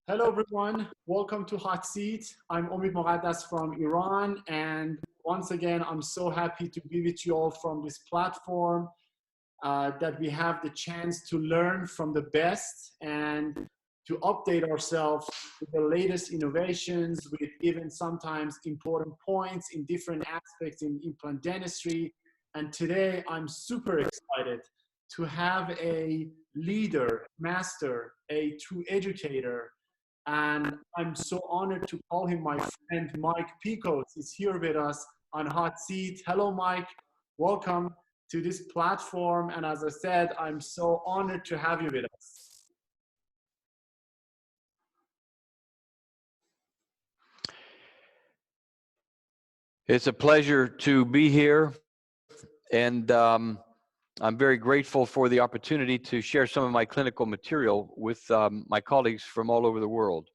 Hello, everyone. Welcome to Hot Seat. I'm Omid Moghaddas from Iran. And once again, I'm so happy to be with you all from this platform that we have the chance to learn from the best and to update ourselves with the latest innovations, with even sometimes important points in different aspects in implant dentistry. And today, I'm super excited to have a leader, master, a true educator, and I'm so honored to call him my friend. Mike Pikos is here with us on Hot Seat. Hello, Mike. Welcome to this platform. And as I said, I'm so honored to have you with us. It's a pleasure to be here, and I'm very grateful for the opportunity to share some of my clinical material with my colleagues from all over the world.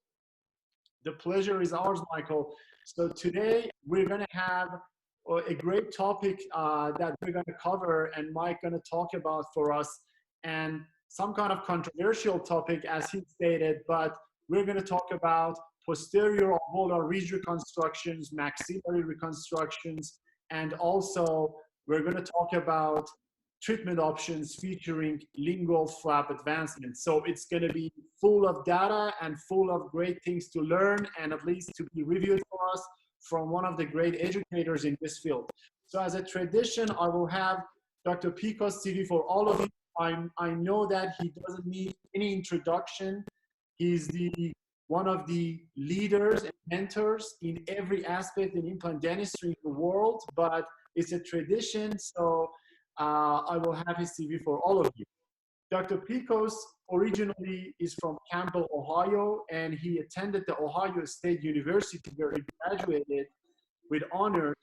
The pleasure is ours, Michael. So today we're going to have a great topic that we're going to cover, and Mike going to talk about for us, and some kind of controversial topic, as he stated, but we're going to talk about posterior alveolar ridge reconstructions, maxillary reconstructions, and also we're going to talk about treatment options featuring lingual flap advancements. So it's going to be full of data and full of great things to learn and at least to be reviewed for us from one of the great educators in this field. So as a tradition, I will have Dr. Pikos CV for all of you. I know that he doesn't need any introduction. He's one of the leaders and mentors in every aspect in implant dentistry in the world, but it's a tradition, so I will have his CV for all of you. Dr. Pikos originally is from Campbell, Ohio, and he attended the Ohio State University where he graduated with honors.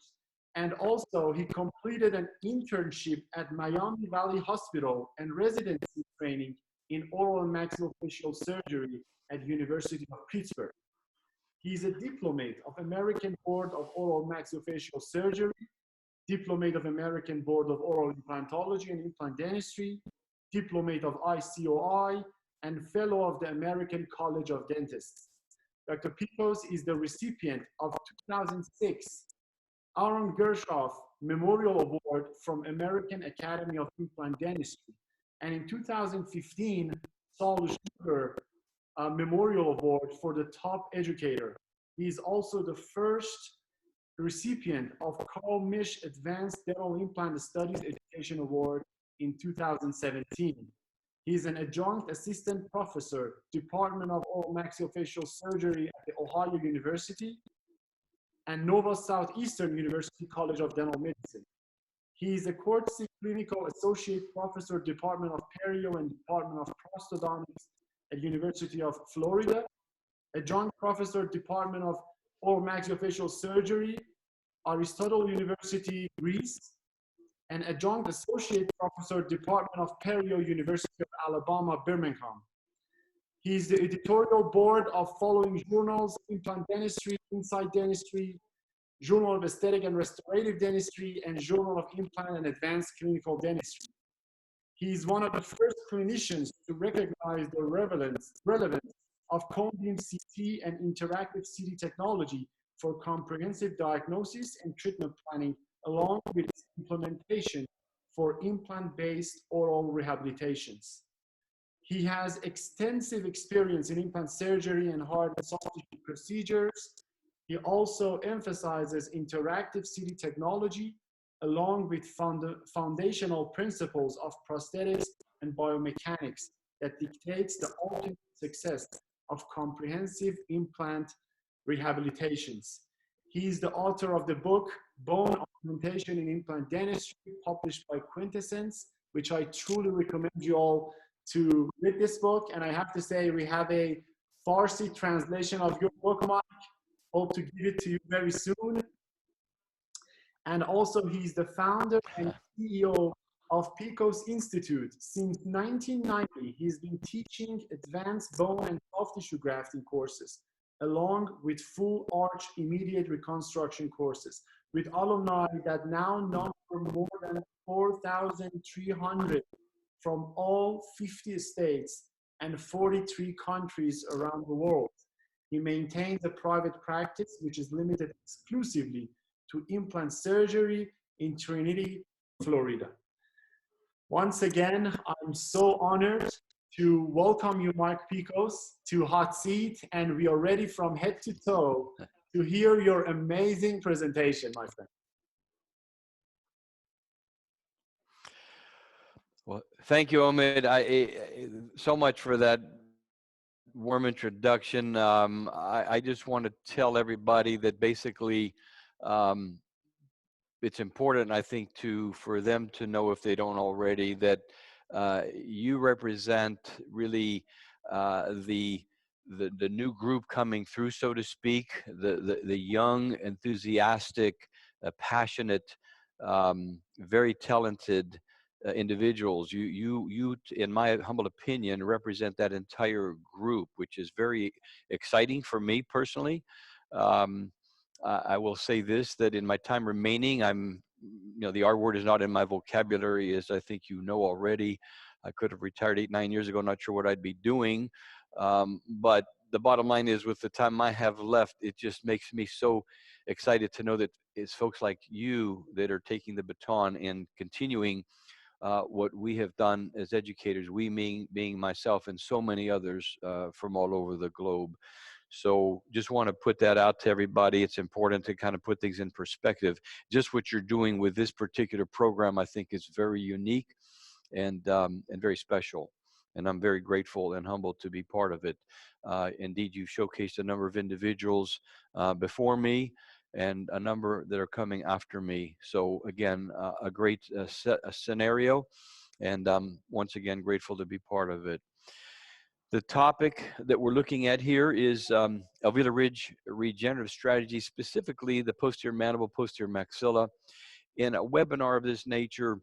And also he completed an internship at Miami Valley Hospital and residency training in oral and maxillofacial surgery at University of Pittsburgh. He's a diplomate of American Board of Oral Maxillofacial Surgery, diplomate of American Board of Oral Implantology and Implant Dentistry, diplomate of ICOI, and fellow of the American College of Dentists. Dr. Pikos is the recipient of 2006 Aaron Gershoff Memorial Award from American Academy of Implant Dentistry, and in 2015, Saul Sugar Memorial Award for the top educator. He is also the first recipient of Carl Misch Advanced Dental Implant Studies Education Award in 2017. He is an adjunct assistant professor, Department of Oral Maxillofacial Surgery at the Ohio University and Nova Southeastern University College of Dental Medicine. He is a Courtesy Clinical Associate Professor, Department of Perio and Department of Prosthodontics at University of Florida, adjunct professor, Department of Oral Maxillofacial Surgery, Aristotle University, Greece, and adjunct associate professor, Department of Perio, University of Alabama, Birmingham. He is the editorial board of following journals: Implant Dentistry, Inside Dentistry, Journal of Aesthetic and Restorative Dentistry, and Journal of Implant and Advanced Clinical Dentistry. He is one of the first clinicians to recognize the relevance of cone beam CT and interactive CT technology for comprehensive diagnosis and treatment planning, along with its implementation for implant-based oral rehabilitations. He has extensive experience in implant surgery and hard and soft tissue procedures. He also emphasizes interactive CT technology, along with foundational principles of prosthetics and biomechanics that dictates the ultimate success of comprehensive implant rehabilitations. He is the author of the book, Bone Augmentation in Implant Dentistry, published by Quintessence, which I truly recommend you all to read this book. And I have to say, we have a Farsi translation of your book, Mike. Hope to give it to you very soon. And also, he's the founder and CEO of Pikos Institute. Since 1990, he's been teaching advanced bone and soft tissue grafting courses, along with full arch immediate reconstruction courses, with alumni that now number more than 4,300 from all 50 states and 43 countries around the world. He maintains a private practice which is limited exclusively to implant surgery in Trinity, Florida. Once again, I'm so honored to welcome you, Mike Pikos, to Hot Seat, and we are ready from head to toe to hear your amazing presentation, my friend. Well, thank you, Omid. So much for that warm introduction. I just want to tell everybody that basically it's important, I think, for them to know, if they don't already, that you represent really the new group coming through, so to speak, the young, enthusiastic, passionate, very talented individuals. You, in my humble opinion, represent that entire group, which is very exciting for me personally. I will say this, that in my time remaining, the R word is not in my vocabulary, as I think you know already. I could have retired 8-9 years ago, not sure what I'd be doing. But the bottom line is, with the time I have left, it just makes me so excited to know that it's folks like you that are taking the baton and continuing what we have done as educators, we being myself and so many others from all over the globe. So just want to put that out to everybody. It's important to kind of put things in perspective. Just what you're doing with this particular program, I think, is very unique and very special. And I'm very grateful and humbled to be part of it. Indeed, you showcased a number of individuals before me and a number that are coming after me. So again, a great scenario, and once again, grateful to be part of it. The topic that we're looking at here is alveolar ridge regenerative strategy, specifically the posterior mandible, posterior maxilla. In a webinar of this nature,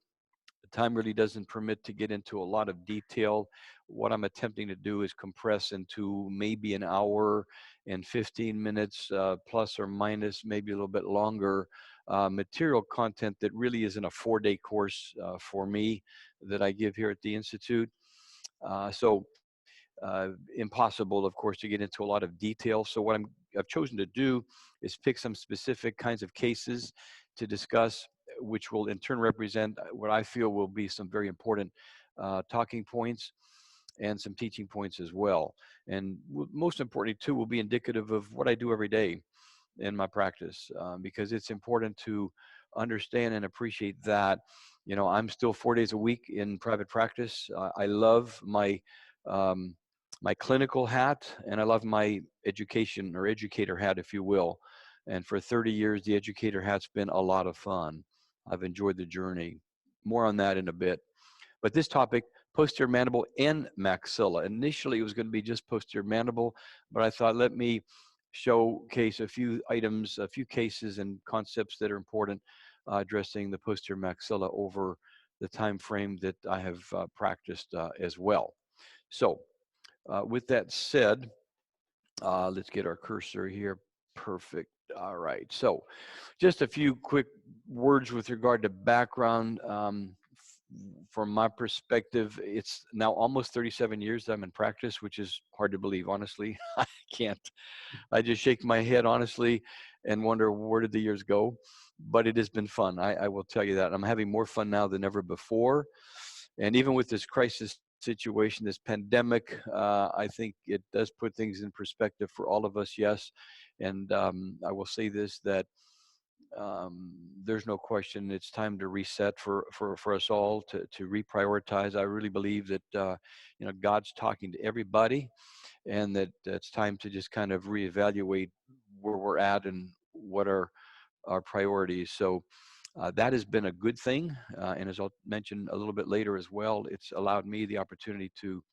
the time really doesn't permit to get into a lot of detail. What I'm attempting to do is compress into maybe an hour and 15 minutes, plus or minus, maybe a little bit longer, material content that really isn't a 4-day course for me that I give here at the Institute. Impossible, of course, to get into a lot of detail. So what I've chosen to do is pick some specific kinds of cases to discuss, which will in turn represent what I feel will be some very important talking points and some teaching points as well. And most importantly, too, will be indicative of what I do every day in my practice, because it's important to understand and appreciate that, I'm still 4 days a week in private practice. I love my my clinical hat, and I love my education or educator hat, if you will. And for 30 years, the educator hat's been a lot of fun. I've enjoyed the journey. More on that in a bit. But this topic, posterior mandible and maxilla. Initially, it was going to be just posterior mandible, but I thought, let me showcase a few items, a few cases and concepts that are important addressing the posterior maxilla over the time frame that I have practiced as well. So with that said, let's get our cursor here. Perfect. All right. So just a few quick words with regard to background. From my perspective, it's now almost 37 years that I'm in practice, which is hard to believe, honestly. I can't. I just shake my head, honestly, and wonder, where did the years go? But it has been fun. I will tell you that. I'm having more fun now than ever before. And even with this crisis situation, this pandemic, I think it does put things in perspective for all of us, yes. And I will say this, that there's no question it's time to reset for us all, to reprioritize. I really believe that God's talking to everybody, and that it's time to just kind of reevaluate where we're at and what are our priorities. So that has been a good thing, and as I'll mention a little bit later as well, it's allowed me the opportunity to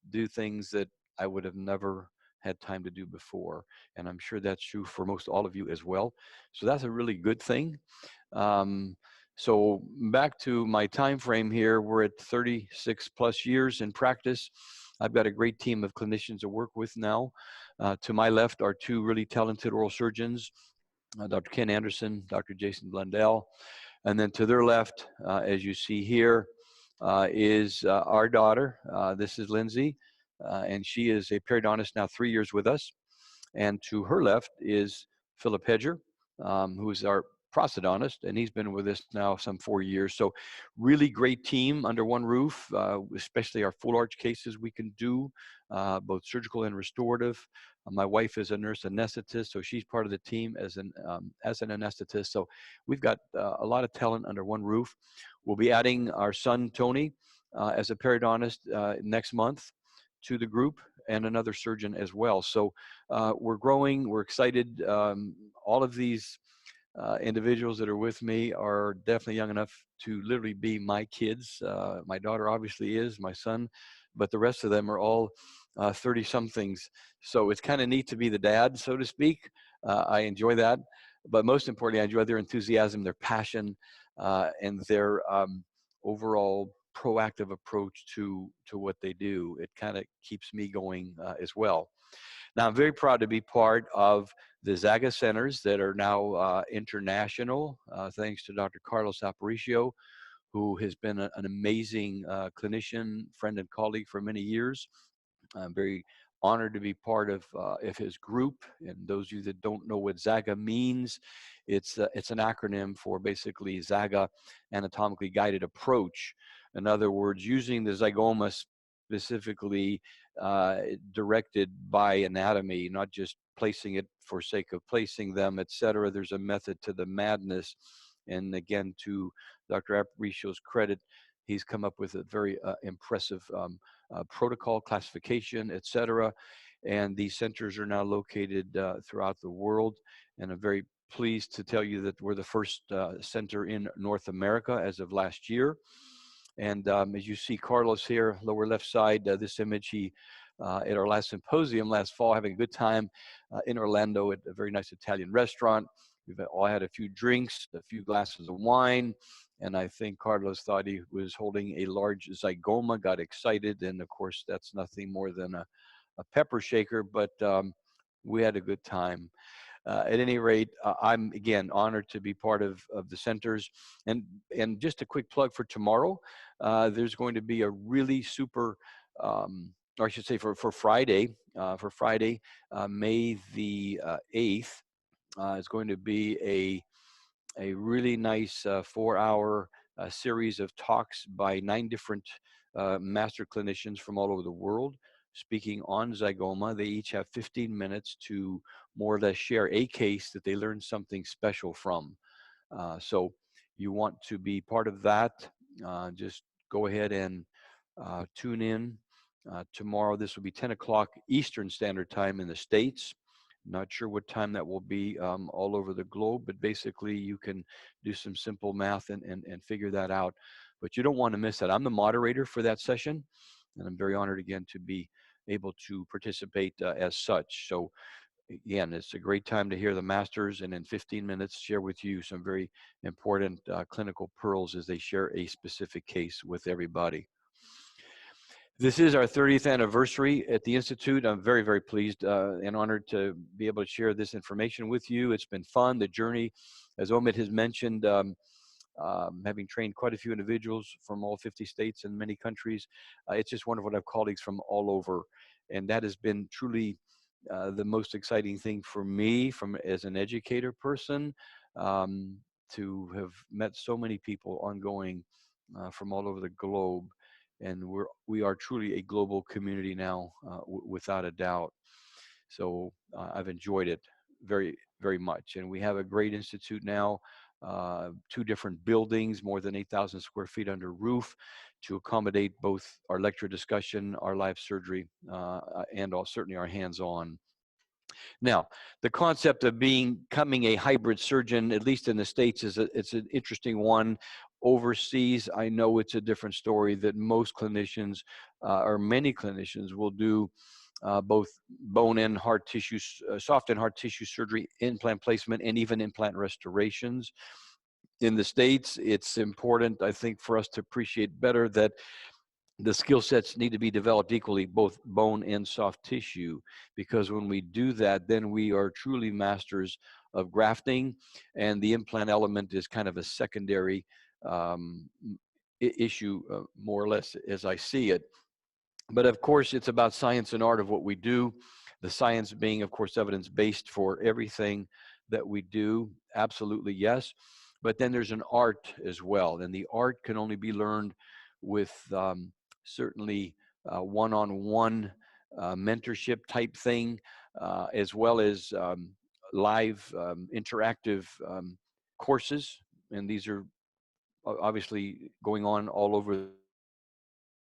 do things that I would have never had time to do before, and I'm sure that's true for most all of you as well. So that's a really good thing. So back to my time frame here, we're at 36 plus years in practice. I've got a great team of clinicians to work with now. To my left are two really talented oral surgeons, Dr. Ken Anderson, Dr. Jason Blundell. And then to their left, as you see here, is our daughter. This is Lindsay. and she is a periodontist now 3 years with us. And to her left is Philip Hedger, who is our prosthodontist, and he's been with us now some 4 years. So really great team under one roof, especially our full arch cases we can do, both surgical and restorative. My wife is a nurse anesthetist, so she's part of the team as an anesthetist. So we've got a lot of talent under one roof. We'll be adding our son, Tony, as a periodontist next month to the group, and another surgeon as well. So we're growing, we're excited. All of these individuals that are with me are definitely young enough to literally be my kids. My daughter obviously is, my son, but the rest of them are all 30-somethings. So it's kind of neat to be the dad, so to speak. I enjoy that. But most importantly, I enjoy their enthusiasm, their passion, and their overall proactive approach to what they do. It kind of keeps me going as well. Now, I'm very proud to be part of the Zaga centers that are now international, thanks to Dr. Carlos Aparicio, who has been an amazing clinician, friend, and colleague for many years. I'm very honored to be part of his group. And those of you that don't know what Zaga means, it's an acronym for basically Zaga Anatomically Guided Approach. In other words, using the zygoma specifically directed by anatomy, not just placing it for sake of placing them, etc. There's a method to the madness. And again, to Dr. Aparicio's credit, he's come up with a very impressive protocol, classification, etc. And these centers are now located throughout the world. And I'm very pleased to tell you that we're the first center in North America as of last year. And as you see Carlos here, lower left side, this image, he at our last symposium last fall, having a good time in Orlando at a very nice Italian restaurant. We've all had a few drinks, a few glasses of wine, and I think Carlos thought he was holding a large zygoma, got excited, and of course that's nothing more than a pepper shaker, but we had a good time. At any rate, I'm again honored to be part of the centers. And just a quick plug for tomorrow, there's going to be a really super, or I should say for Friday, May the 8th, is going to be a really nice 4-hour series of talks by 9 different master clinicians from all over the world, speaking on zygoma. They each have 15 minutes to more or less share a case that they learned something special from. So you want to be part of that, just go ahead and tune in. Tomorrow, this will be 10 o'clock Eastern Standard Time in the States. Not sure what time that will be all over the globe, but basically you can do some simple math and figure that out. But you don't want to miss that. I'm the moderator for that session, and I'm very honored again to be able to participate as such. So again, it's a great time to hear the masters, and in 15 minutes share with you some very important clinical pearls as they share a specific case with everybody. This is our 30th anniversary at the Institute. I'm very, very pleased and honored to be able to share this information with you. It's been fun. The journey, as Omid has mentioned, having trained quite a few individuals from all 50 states and many countries, it's just wonderful to have colleagues from all over. And that has been truly the most exciting thing for me as an educator person, to have met so many people ongoing from all over the globe. And we are truly a global community now, without a doubt. So I've enjoyed it very, very much. And we have a great institute now, 2 different buildings, more than 8,000 square feet under roof, to accommodate both our lecture discussion, our live surgery, and certainly our hands-on. Now, the concept of becoming a hybrid surgeon, at least in the States, it's an interesting one. Overseas, I know it's a different story, that most clinicians, or many clinicians, will do both bone and hard tissue, soft and hard tissue surgery, implant placement, and even implant restorations. In the States, it's important, I think, for us to appreciate better that the skill sets need to be developed equally, both bone and soft tissue, because when we do that, then we are truly masters of grafting, and the implant element is kind of a secondary issue, more or less, as I see it. But of course, it's about science and art of what we do. The science being, of course, evidence-based for everything that we do. Absolutely, yes. But then there's an art as well. And the art can only be learned with certainly one-on-one mentorship type thing, as well as live interactive courses. And these are obviously going on all over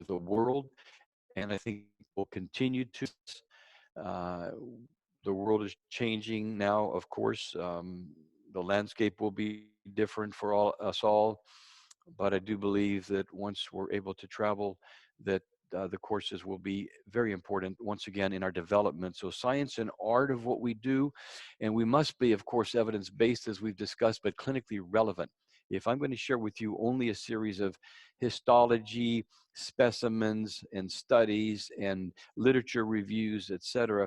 the world, and I think will continue to. Uh, the world is changing now, of course. The landscape will be different for us all, but I do believe that once we're able to travel, that the courses will be very important once again in our development. So science and art of what we do, and we must be, of course, evidence-based as we've discussed, but clinically relevant. If I'm going to share with you only a series of histology, specimens, and studies, and literature reviews, etc.,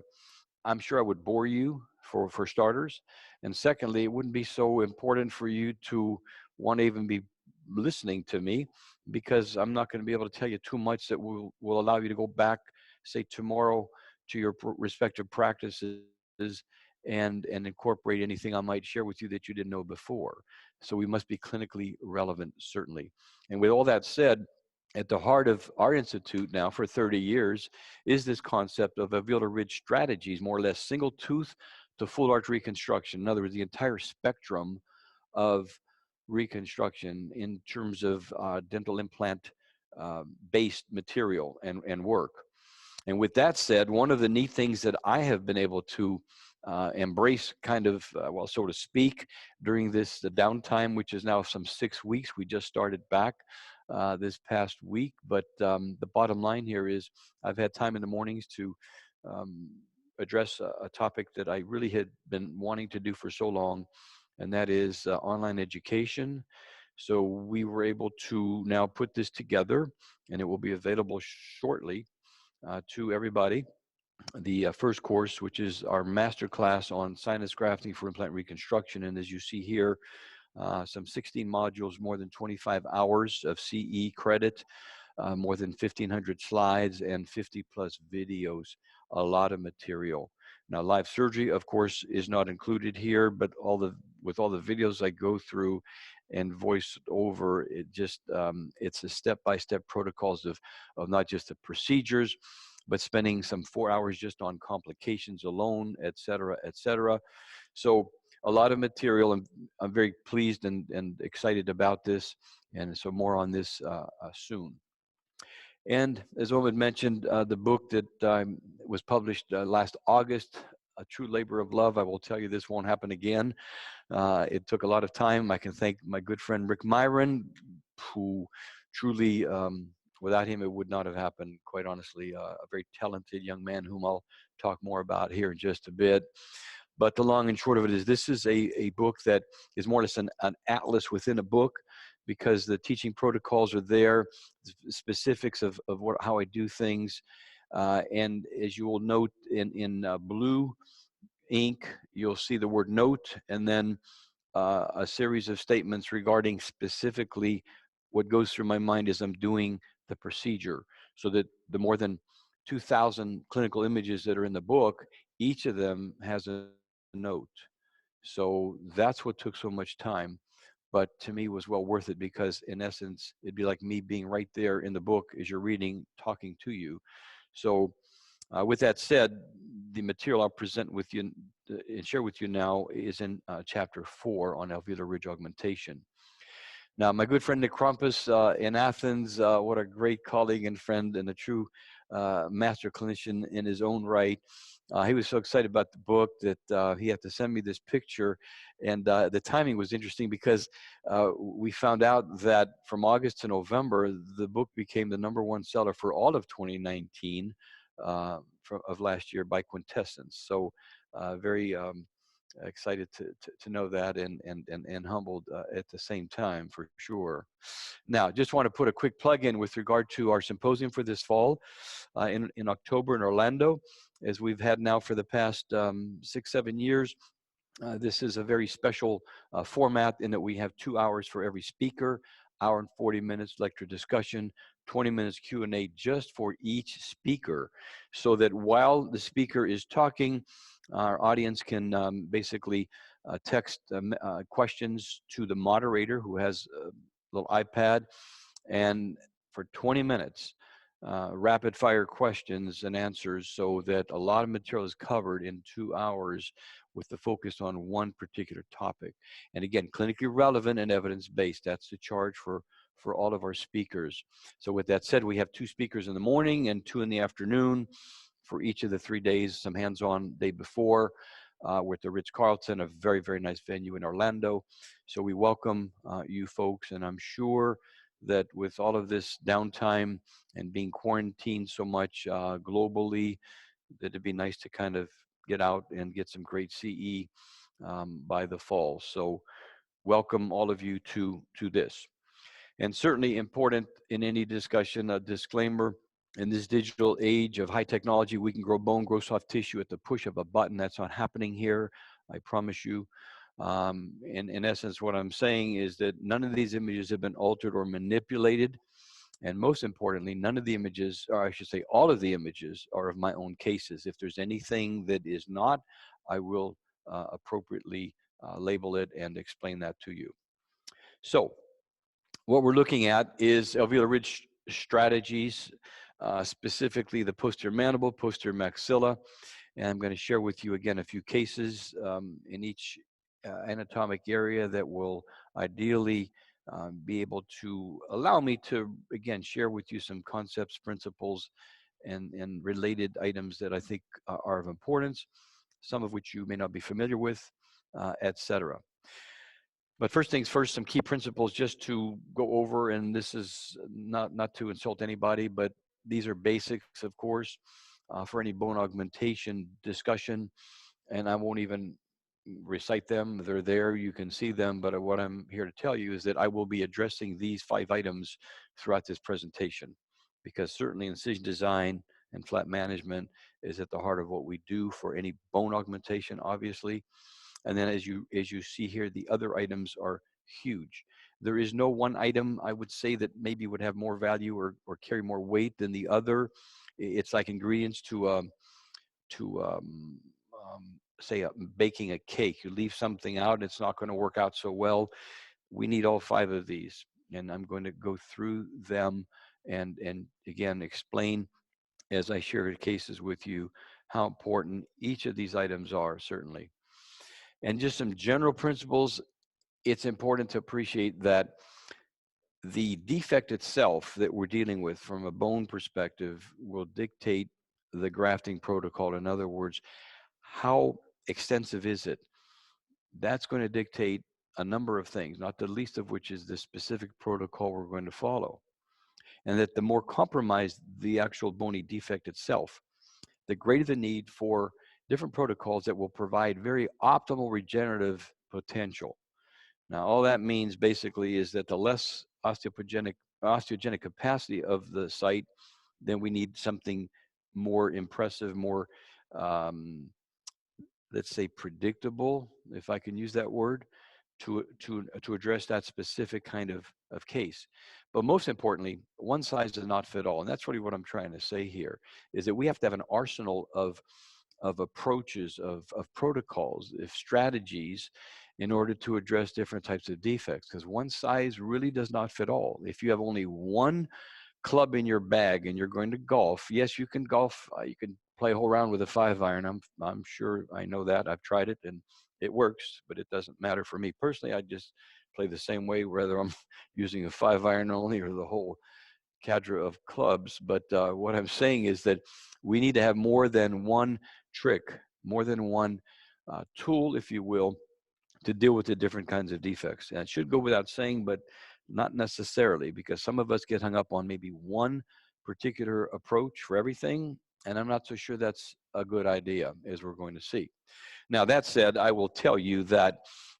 I'm sure I would bore you for starters. And secondly, it wouldn't be so important for you to want to even be listening to me, because I'm not going to be able to tell you too much that will allow you to go back, say tomorrow, to your respective practices and incorporate anything I might share with you that you didn't know before. So we must be clinically relevant, certainly. And with all that said, at the heart of our institute now for 30 years is this concept of alveolar ridge strategies, more or less single tooth to full arch reconstruction. In other words, the entire spectrum of reconstruction in terms of dental implant based material and work. And with that said, one of the neat things that I have been able to embrace kind of, well, so to speak, during this the downtime, which is now some 6 weeks. We just started back this past week. But the bottom line here is I've had time in the mornings to um, address a topic that I really had been wanting to do for so long, and that is online education. So we were able to now put this together, and it will be available shortly to everybody. The first course, which is our master class on sinus grafting for implant reconstruction. And as you see here, some 16 modules, more than 25 hours of CE credit, more than 1,500 slides and 50 plus videos, a lot of material. Now, live surgery, of course, is not included here, but with all the videos I go through and voice over, it just, it's a step-by-step protocols of not just the procedures, but spending some 4 hours just on complications alone, et cetera, et cetera. So a lot of material, and I'm very pleased and excited about this. And so more on this soon. And as Omid mentioned, the book that was published last August, A True Labor of Love. I will tell you this won't happen again. It took a lot of time. I can thank my good friend Rick Myron, who truly, without him, it would not have happened, quite honestly. A very talented young man whom I'll talk more about here in just a bit. But the long and short of it is this is a book that is more or less an atlas within a book, because the teaching protocols are there, specifics of how I do things. And as you will note in blue ink, you'll see the word note, and then a series of statements regarding specifically what goes through my mind as I'm doing the procedure. So that the more than 2,000 clinical images that are in the book, each of them has a note. So that's what took so much time, but to me was well worth it, because in essence, it'd be like me being right there in the book as you're reading, talking to you. So with that said, the material I'll present with you and share with you now is in chapter 4 on alveolar ridge augmentation. Now, my good friend Nick Krampus in Athens, what a great colleague and friend, and a true master clinician in his own right. He was so excited about the book that he had to send me this picture. And the timing was interesting, because we found out that from August to November, the book became the #1 seller for all of 2019 of last year by Quintessence. So very excited to know that, and humbled at the same time, for sure. Now, just want to put a quick plug in with regard to our symposium for this fall in October in Orlando, as we've had now for the past 6-7 years. This is a very special format in that we have 2 hours for every speaker, hour and 40 minutes lecture discussion, 20 minutes Q&A just for each speaker, so that while the speaker is talking, our audience can basically text questions to the moderator, who has a little iPad, and for 20 minutes, rapid fire questions and answers, so that a lot of material is covered in 2 hours with the focus on one particular topic. And again, clinically relevant and evidence-based. That's the charge for all of our speakers. So with that said, we have 2 speakers in the morning and 2 in the afternoon for each of the 3 days, some hands-on day before. We're at the Ritz-Carlton, a very, very nice venue in Orlando. So we welcome you folks, and I'm sure that with all of this downtime and being quarantined so much globally, that it'd be nice to kind of get out and get some great CE by the fall. So welcome all of you to this. And certainly important in any discussion, a disclaimer: in this digital age of high technology, we can grow bone, grow soft tissue at the push of a button. That's not happening here, I promise you. In essence, what I'm saying is that none of these images have been altered or manipulated. And most importantly, none of the images, or I should say all of the images, are of my own cases. If there's anything that is not, I will appropriately label it and explain that to you. So what we're looking at is alveolar ridge strategies, specifically the posterior mandible, posterior maxilla. And I'm going to share with you again a few cases in each anatomic area that will ideally be able to allow me to, again, share with you some concepts, principles, and related items that I think are of importance, some of which you may not be familiar with, etc. But first things first, some key principles just to go over, and this is not to insult anybody, but these are basics, of course, for any bone augmentation discussion, and I won't even recite them. They're there, you can see them, but what I'm here to tell you is that I will be addressing these 5 items throughout this presentation, because certainly incision design and flap management is at the heart of what we do for any bone augmentation, obviously. And then as you see here, the other items are huge. There is no one item I would say that maybe would have more value or carry more weight than the other. It's like ingredients to say baking a cake. You leave something out, it's not going to work out so well. We need all 5 of these, and I'm going to go through them and again explain, as I share cases with you, how important each of these items are, certainly. And just some general principles. It's important to appreciate that the defect itself that we're dealing with from a bone perspective will dictate the grafting protocol. In other words, how extensive is it? That's going to dictate a number of things, not the least of which is the specific protocol we're going to follow. And that the more compromised the actual bony defect itself, the greater the need for different protocols that will provide very optimal regenerative potential. Now, all that means basically is that the less osteogenic capacity of the site, then we need something more impressive, more, let's say, predictable, if I can use that word, to address that specific kind of case. But most importantly, one size does not fit all. And that's really what I'm trying to say here, is that we have to have an arsenal of approaches, of protocols, of strategies in order to address different types of defects, because one size really does not fit all. If you have only one club in your bag and you're going to golf, yes, you can golf, you can play a whole round with a 5-iron. I'm sure, I know that, I've tried it and it works, but it doesn't matter for me personally. I just play the same way, whether I'm using a 5-iron only or the whole cadre of clubs. But what I'm saying is that we need to have more than one trick, more than one tool, if you will, to deal with the different kinds of defects. And it should go without saying, but not necessarily, because some of us get hung up on maybe one particular approach for everything, and I'm not so sure that's a good idea, as we're going to see. Now, that said, I will tell you that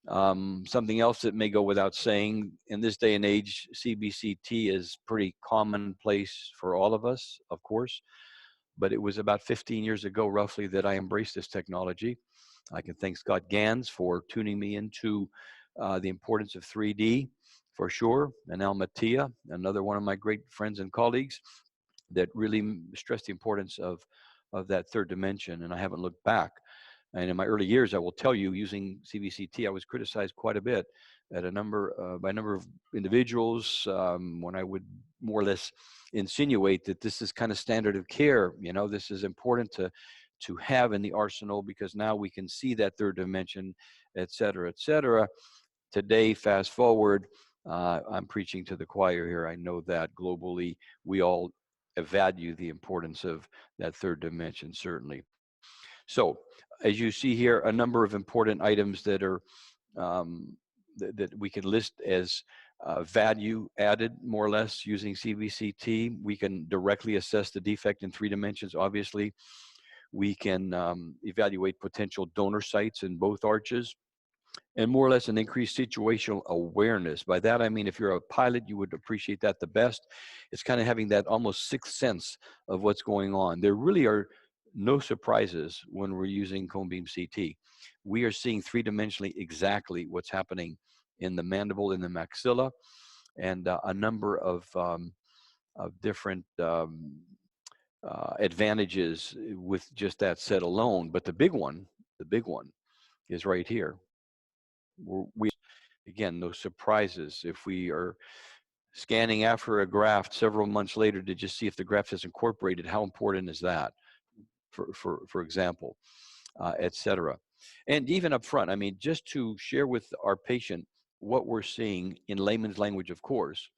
something else that may go without saying, in this day and age, CBCT is pretty commonplace for all of us, of course, but it was about 15 years ago, roughly, that I embraced this technology. I can thank Scott Gans for tuning me into the importance of 3D. for sure, and Almatia, another one of my great friends and colleagues that really stressed the importance of that third dimension, and I haven't looked back. And in my early years, I will tell you, using CBCT, I was criticized quite a bit at by a number of individuals when I would more or less insinuate that this is kind of standard of care. You know, this is important to have in the arsenal because now we can see that third dimension, et cetera, et cetera. Today, fast forward, I'm preaching to the choir here. I know that globally, we all value the importance of that third dimension, certainly. So, as you see here, a number of important items that are that we can list as value added, more or less, using CBCT. We can directly assess the defect in 3 dimensions, obviously. We can evaluate potential donor sites in both arches, and more or less an increased situational awareness. By that, I mean, if you're a pilot, you would appreciate that the best. It's kind of having that almost sixth sense of what's going on. There really are no surprises when we're using cone beam CT. We are seeing 3-dimensionally exactly what's happening in the mandible, in the maxilla, and a number of different advantages with just that set alone. But the big one is right here. We again, no surprises. If we are scanning after a graft several months later to just see if the graft is incorporated, how important is that, for example, et cetera. And even up front, I mean, just to share with our patient what we're seeing in layman's language, of course,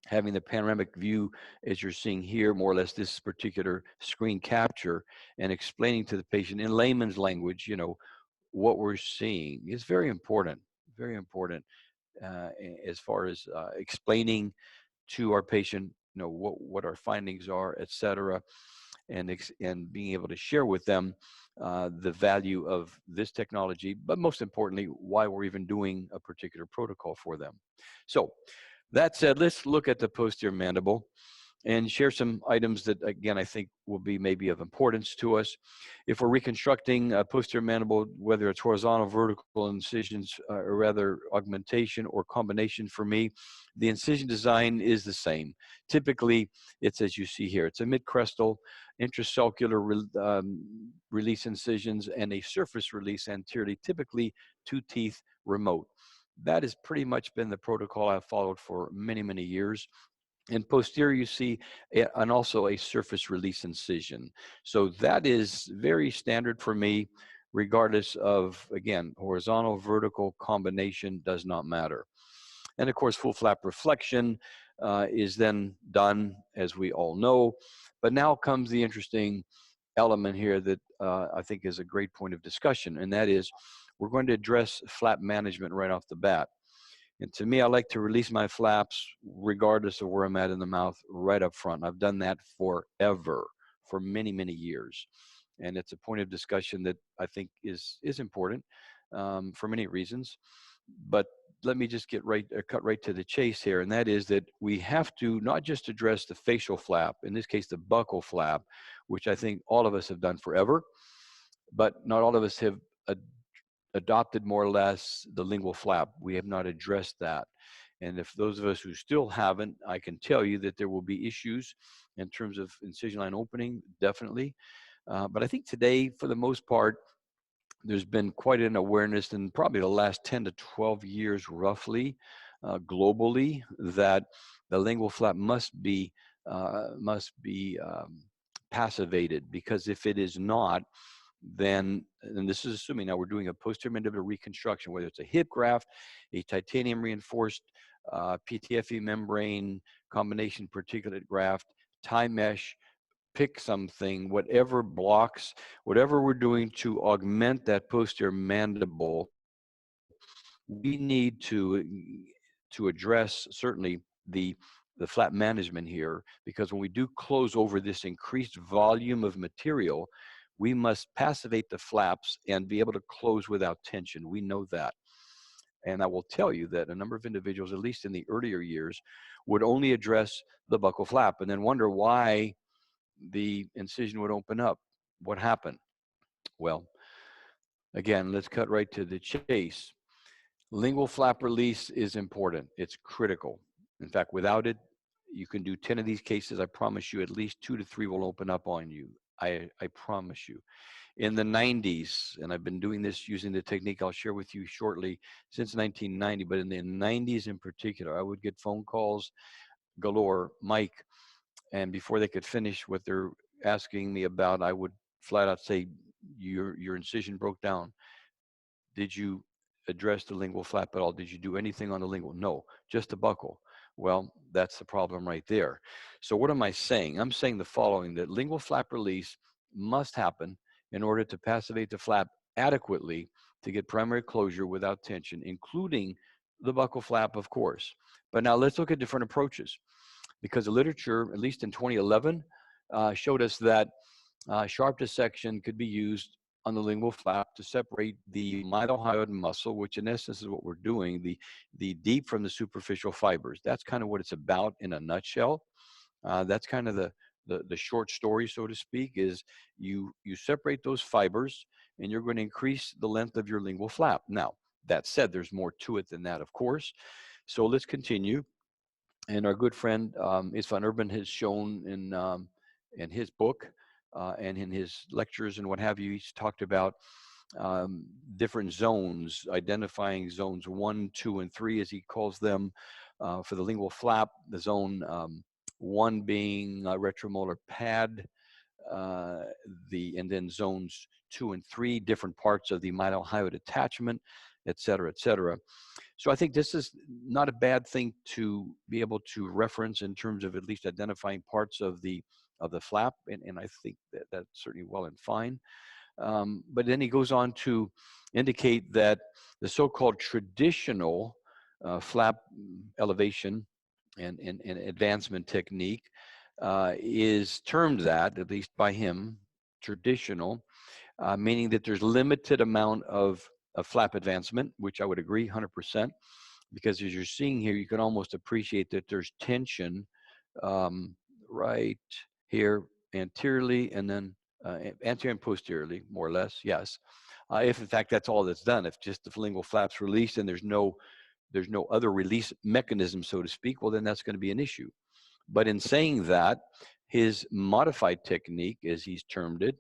having the panoramic view as you're seeing here, more or less this particular screen capture, and explaining to the patient in layman's language, you know, what we're seeing is very important, very important as far as explaining to our patient, you know, what our findings are, et cetera, and being able to share with them the value of this technology, but most importantly, why we're even doing a particular protocol for them. So that said, let's look at the posterior mandible and share some items that, again, I think will be maybe of importance to us. If we're reconstructing a posterior mandible, whether it's horizontal, vertical incisions, or rather augmentation or combination, for me, the incision design is the same. Typically, it's as you see here. It's a mid-crestal, intracellular release incisions, and a surface release anteriorly, typically 2 teeth remote. That has pretty much been the protocol I've followed for many, many years. And posterior, you see, and also a surface release incision. So that is very standard for me, regardless of, again, horizontal, vertical combination does not matter. And of course, full flap reflection is then done, as we all know. But now comes the interesting element here that I think is a great point of discussion, and that is we're going to address flap management right off the bat. And to me, I like to release my flaps regardless of where I'm at in the mouth right up front. I've done that forever, for many, many years. And it's a point of discussion that I think is important for many reasons. But let me just cut right to the chase here. And that is that we have to not just address the facial flap, in this case, the buccal flap, which I think all of us have done forever, but not all of us have adopted more or less the lingual flap. We have not addressed that. And if those of us who still haven't, I can tell you that there will be issues in terms of incision line opening, definitely. But I think today, for the most part, there's been quite an awareness in probably the last 10 to 12 years, roughly, globally, that the lingual flap must be passivated, because if it is not, then, and this is assuming now we're doing a posterior mandibular reconstruction, whether it's a hip graft, a titanium reinforced PTFE membrane, combination particulate graft, tie mesh, pick something, whatever blocks, whatever we're doing to augment that posterior mandible, we need to address certainly the flap management here, because when we do close over this increased volume of material, we must passivate the flaps and be able to close without tension. We know that. And I will tell you that a number of individuals, at least in the earlier years, would only address the buccal flap and then wonder why the incision would open up. What happened? Well, again, let's cut right to the chase. Lingual flap release is important. It's critical. In fact, without it, you can do 10 of these cases. I promise you, at least 2 to 3 will open up on you. I promise you. In the 90s, and I've been doing this using the technique I'll share with you shortly since 1990, but in the 90s in particular, I would get phone calls galore, Mike, and before they could finish what they're asking me about, I would flat out say, your incision broke down. Did you address the lingual flap at all? Did you do anything on the lingual? No, just the buccal. Well, that's the problem right there. So what am I saying? I'm saying the following, that lingual flap release must happen in order to passivate the flap adequately to get primary closure without tension, including the buccal flap, of course. But now let's look at different approaches, because the literature, at least in 2011, showed us that sharp dissection could be used on the lingual flap to separate the myohyoid muscle, which in essence is what we're doing, the deep from the superficial fibers. That's kind of what it's about in a nutshell. That's kind of the short story, so to speak, is you separate those fibers and you're going to increase the length of your lingual flap. Now, that said, there's more to it than that, of course. So let's continue. And our good friend Is van Urban has shown in his book and in his lectures and what have you, he's talked about different zones, identifying zones 1, 2, and 3, as he calls them, for the lingual flap. The zone 1 being retromolar pad, and then zones 2 and 3, different parts of the myohyoid attachment, et cetera, et cetera. So I think this is not a bad thing to be able to reference in terms of at least identifying parts of the flap, and I think that that's certainly well and fine. But then he goes on to indicate that the so-called traditional flap elevation and advancement technique is termed that, at least by him, traditional, meaning that there's limited amount of flap advancement, which I would agree 100%, because as you're seeing here, you can almost appreciate that there's tension right here anteriorly, and then anterior and posteriorly, more or less, yes. If in fact that's all that's done, if just the lingual flap's released and there's no other release mechanism, so to speak, well, then that's going to be an issue. But in saying that, his modified technique, as he's termed it,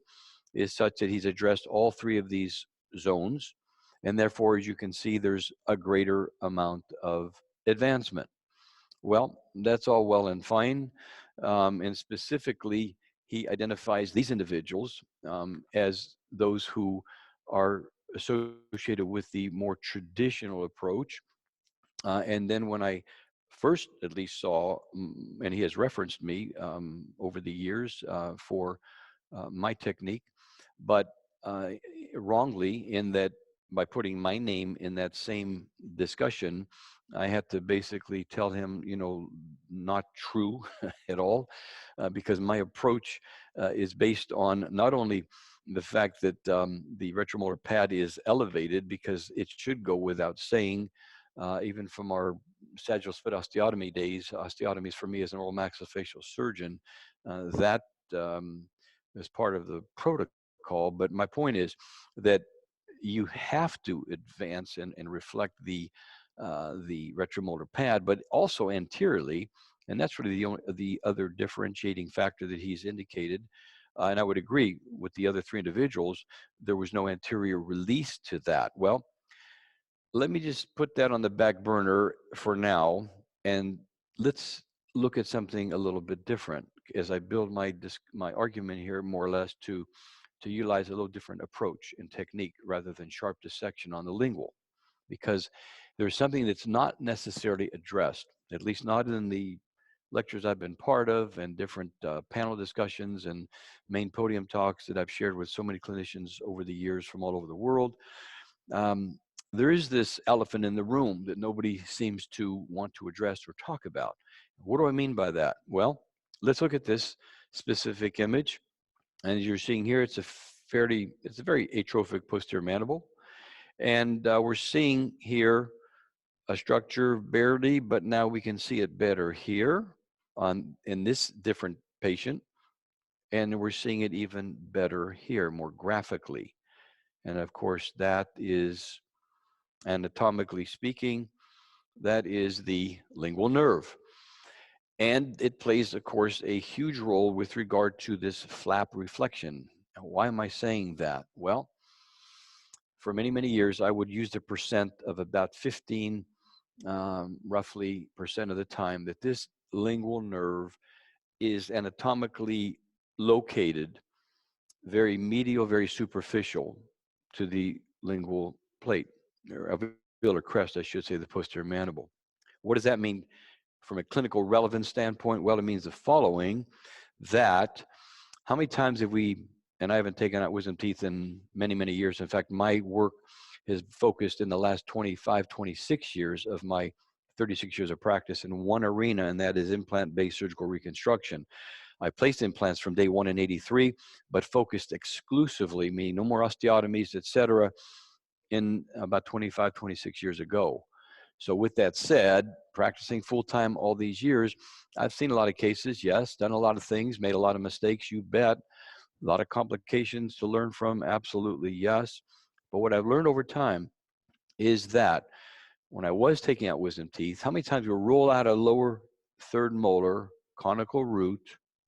is such that he's addressed all 3 of these zones, and therefore, as you can see, there's a greater amount of advancement. Well, that's all well and fine, and specifically, he identifies these individuals as those who are associated with the more traditional approach. And then when I first at least saw, and he has referenced me over the years for my technique, but wrongly, in that by putting my name in that same discussion, I had to basically tell him, not true at all, because my approach is based on not only the fact that the retromolar pad is elevated, because it should go without saying, even from our sagittal split osteotomy days, osteotomies for me as an oral maxillofacial surgeon, that is part of the protocol. But my point is that you have to advance and reflect the retromolar pad, but also anteriorly, and that's really the other differentiating factor that he's indicated. And I would agree with the other 3 individuals, there was no anterior release to that. Well, let me just put that on the back burner for now, and let's look at something a little bit different as I build my argument here, more or less, to utilize a little different approach and technique rather than sharp dissection on the lingual, because there's something that's not necessarily addressed, at least not in the lectures I've been part of, and different panel discussions and main podium talks that I've shared with so many clinicians over the years from all over the world. There is this elephant in the room that nobody seems to want to address or talk about. What do I mean by that? Well, let's look at this specific image. And as you're seeing here, it's a very atrophic posterior mandible. And we're seeing here a structure barely, but now we can see it better here in this different patient. And we're seeing it even better here, more graphically. And of course, that is anatomically speaking, that is the lingual nerve. And it plays, of course, a huge role with regard to this flap reflection. Why am I saying that? Well, for many, many years, I would use the percent of about 15, roughly percent of the time that this lingual nerve is anatomically located very medial, very superficial to the lingual plate, or alveolar crest, I should say, the posterior mandible. What does that mean from a clinical relevance standpoint? Well, it means the following, that how many times have we, and I haven't taken out wisdom teeth in many, many years. In fact, my work has focused in the last 25, 26 years of my 36 years of practice in one arena, and that is implant-based surgical reconstruction. I placed implants from day one in '83, but focused exclusively, meaning no more osteotomies, et cetera, in about 25, 26 years ago. So with that said, practicing full-time all these years, I've seen a lot of cases, yes, done a lot of things, made a lot of mistakes, you bet. A lot of complications to learn from, absolutely, yes. But what I've learned over time is that when I was taking out wisdom teeth, how many times you roll out a lower third molar, conical root,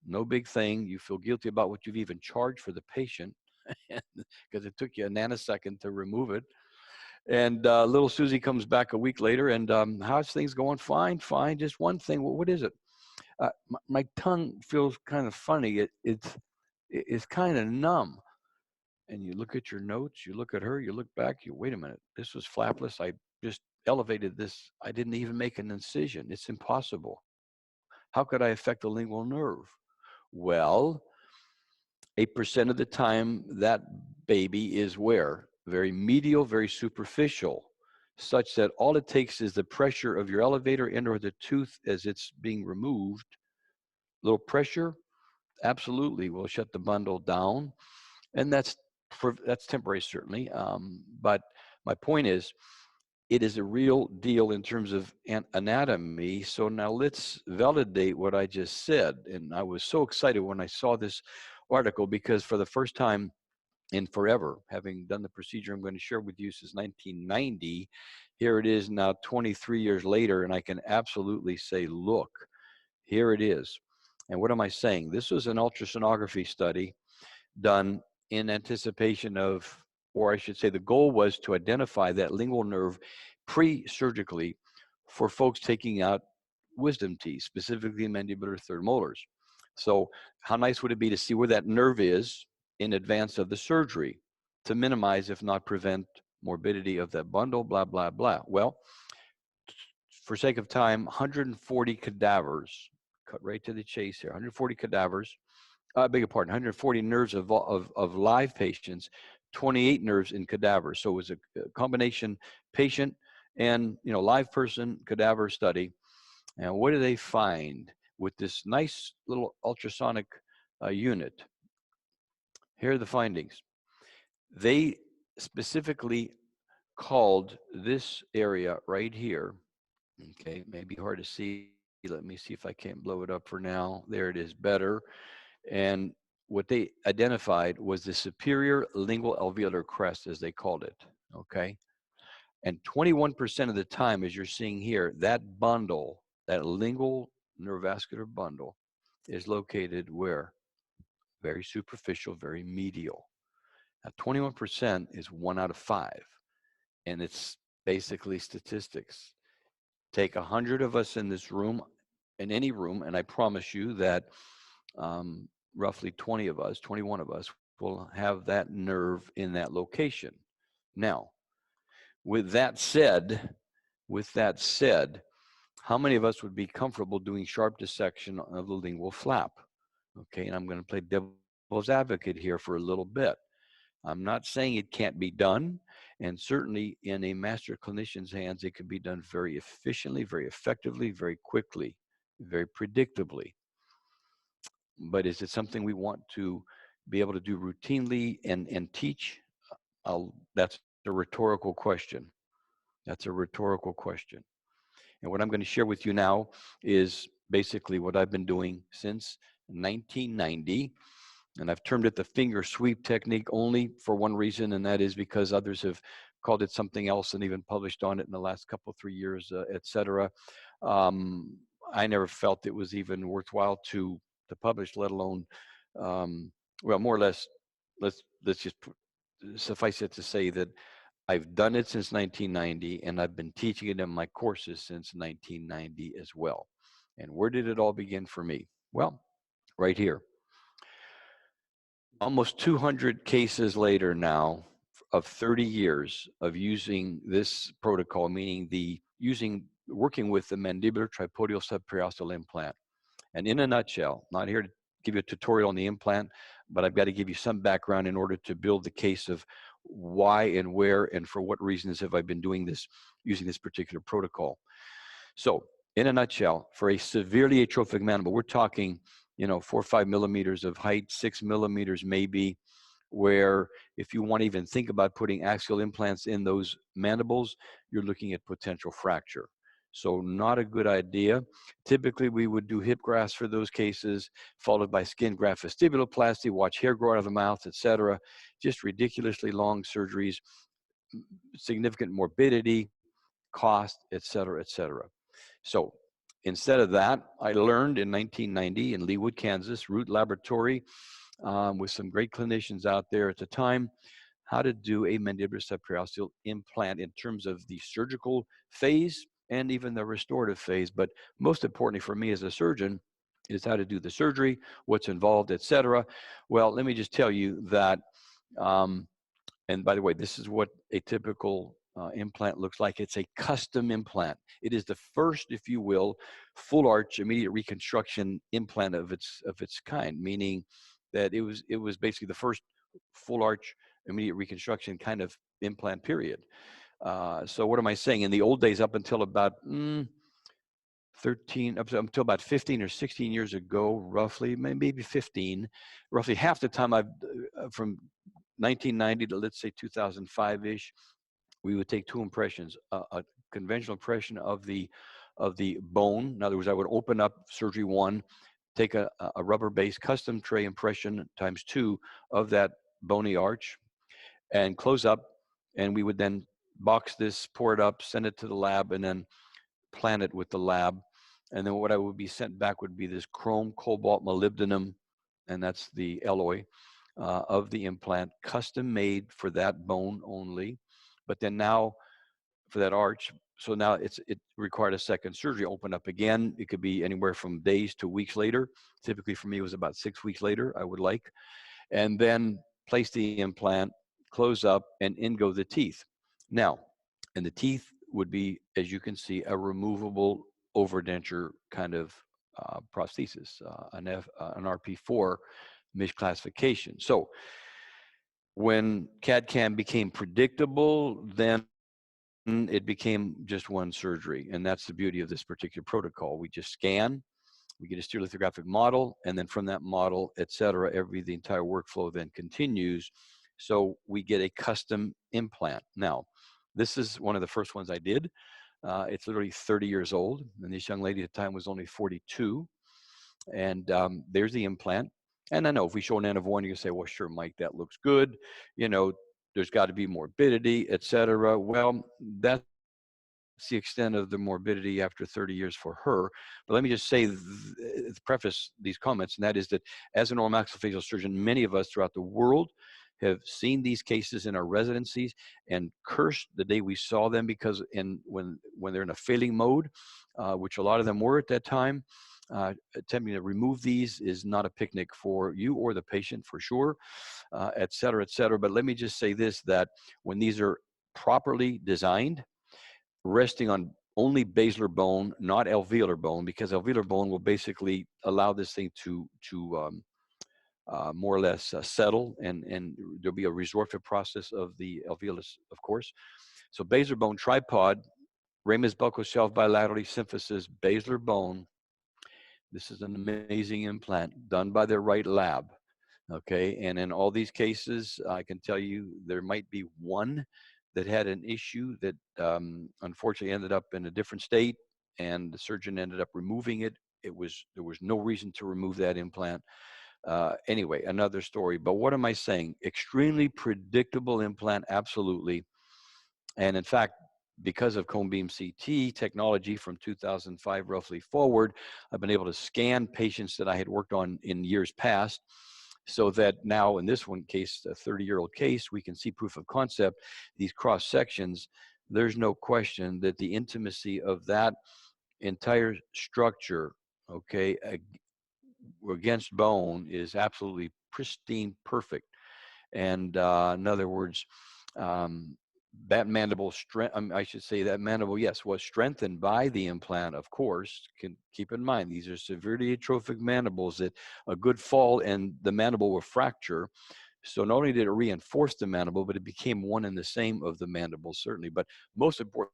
no big thing. You feel guilty about what you've even charged for the patient because it took you a nanosecond to remove it. And little Susie comes back a week later, and how's things going? Fine, fine. Just one thing. Well, what is it? My tongue feels kind of funny. It's kind of numb. And you look at your notes, you look at her, you look back, you wait a minute. This was flapless. I just elevated this. I didn't even make an incision. It's impossible. How could I affect the lingual nerve? Well, 8% of the time, that baby is where? Very medial, very superficial, such that all it takes is the pressure of your elevator and or the tooth as it's being removed. Little pressure, absolutely will shut the bundle down. And that's temporary, certainly. But my point is, it is a real deal in terms of anatomy. So now let's validate what I just said. And I was so excited when I saw this article because for the first time in forever, having done the procedure I'm going to share with you since 1990, here it is now 23 years later, and I can absolutely say, look, here it is. And what am I saying? This was an ultrasonography study done in anticipation of, or I should say the goal was to identify that lingual nerve pre-surgically for folks taking out wisdom teeth, specifically mandibular third molars. So how nice would it be to see where that nerve is in advance of the surgery to minimize, if not prevent, morbidity of that bundle, blah, blah, blah. Well, for sake of time, 140 cadavers, cut right to the chase here, 140 cadavers, I beg your pardon, 140 nerves of live patients, 28 nerves in cadavers. So it was a combination patient and live person cadaver study. And what do they find with this nice little ultrasonic unit? Here are the findings. They specifically called this area right here. Okay, maybe hard to see. Let me see if I can't blow it up for now. There it is, better. And what they identified was the superior lingual alveolar crest, as they called it, okay? And 21% of the time, as you're seeing here, that bundle, that lingual neurovascular bundle is located where? Very superficial, very medial. Now, 21% is 1 out of 5, and it's basically statistics. Take 100 of us in this room, in any room, and I promise you that roughly 20 of us, 21 of us will have that nerve in that location. Now, with that said, how many of us would be comfortable doing sharp dissection of the lingual flap? Okay, and I'm going to play devil's advocate here for a little bit. I'm not saying it can't be done, and certainly in a master clinician's hands, it can be done very efficiently, very effectively, very quickly, very predictably. But is it something we want to be able to do routinely and teach? That's a rhetorical question. That's a rhetorical question. And what I'm going to share with you now is basically what I've been doing since 1990. And I've termed it the finger sweep technique only for one reason, and that is because others have called it something else and even published on it in the last couple, 3 years, et cetera. I never felt it was even worthwhile to publish, let alone, well, more or less, let's just suffice it to say that I've done it since 1990, and I've been teaching it in my courses since 1990 as well. And where did it all begin for me? Well, right here. Almost 200 cases later now of 30 years of using this protocol, meaning working with the mandibular tripodial subperiosteal implant. And in a nutshell, not here to give you a tutorial on the implant, but I've got to give you some background in order to build the case of why and where and for what reasons have I been doing this, using this particular protocol. So in a nutshell, for a severely atrophic mandible, we're talking, 4 or 5 millimeters of height, 6 millimeters maybe, where if you want to even think about putting axial implants in those mandibles, you're looking at potential fracture. So not a good idea. Typically, we would do hip grafts for those cases, followed by skin graft vestibuloplasty, watch hair grow out of the mouth, etc. Just ridiculously long surgeries, significant morbidity, cost, etc., etc. So instead of that, I learned in 1990 in Leawood, Kansas, Root Laboratory, with some great clinicians out there at the time, how to do a mandibular subperiosteal implant in terms of the surgical phase and even the restorative phase. But most importantly for me as a surgeon is how to do the surgery, what's involved, etc. Well, let me just tell you that, and by the way, this is what a typical implant looks like. It's a custom implant. It is the first, if you will, full arch immediate reconstruction implant of its kind, meaning that it was basically the first full arch immediate reconstruction kind of implant, period. So what am I saying? In the old days, up until about 13, up until about 15 or 16 years ago, roughly, maybe 15, roughly half the time from 1990 to let's say 2005-ish, we would take two impressions, a conventional impression of the bone. In other words, I would open up surgery one, take a rubber-based custom tray impression times 2 of that bony arch, and close up, and we would then box this, pour it up, send it to the lab, and then plan it with the lab. And then what I would be sent back would be this chrome, cobalt, molybdenum, and that's the alloy of the implant, custom made for that bone only. But then now for that arch, so now it required a second surgery, open up again. It could be anywhere from days to weeks later. Typically for me, it was about 6 weeks later, I would like. And then place the implant, close up, and in go the teeth. Now, and the teeth would be, as you can see, a removable overdenture kind of prosthesis, an RP4 misclassification. So when CAD/CAM became predictable, then it became just one surgery. And that's the beauty of this particular protocol. We just scan, we get a stereolithographic model, and then from that model, et cetera, the entire workflow then continues. So we get a custom implant. Now, this is one of the first ones I did. It's literally 30 years old, and this young lady at the time was only 42. And there's the implant. And I know if we show an N of 1, you can say, well, sure, Mike, that looks good. There's got to be morbidity, et cetera. Well, that's the extent of the morbidity after 30 years for her. But let me just say, preface these comments, and that is that as an oral maxillofacial surgeon, many of us throughout the world have seen these cases in our residencies and cursed the day we saw them, because when they're in a failing mode, which a lot of them were at that time, attempting to remove these is not a picnic for you or the patient, for sure, et cetera, et cetera. But let me just say this, that when these are properly designed, resting on only basilar bone, not alveolar bone, because alveolar bone will basically allow this thing to more or less settle, and there'll be a resorptive process of the alveolus, of course. So basilar bone tripod, Ramus buccal shelf bilaterally symphysis, basilar bone. This is an amazing implant done by the right lab. Okay, and in all these cases, I can tell you there might be one that had an issue that unfortunately ended up in a different state, and the surgeon ended up removing it. There was no reason to remove that implant. Anyway, another story. But what am I saying? Extremely predictable implant, absolutely. And in fact, because of cone beam CT technology from 2005 roughly forward, I've been able to scan patients that I had worked on in years past, so that now in this one case, a 30-year-old case, we can see proof of concept. These cross sections, there's no question that the intimacy of that entire structure, okay, against bone is absolutely pristine, perfect. And in other words, um, that mandible strength, I should say that mandible, yes, was strengthened by the implant, of course. Can keep in mind, these are severely atrophic mandibles that a good fall and the mandible will fracture. So not only did it reinforce the mandible, but it became one and the same of the mandible, certainly. But most important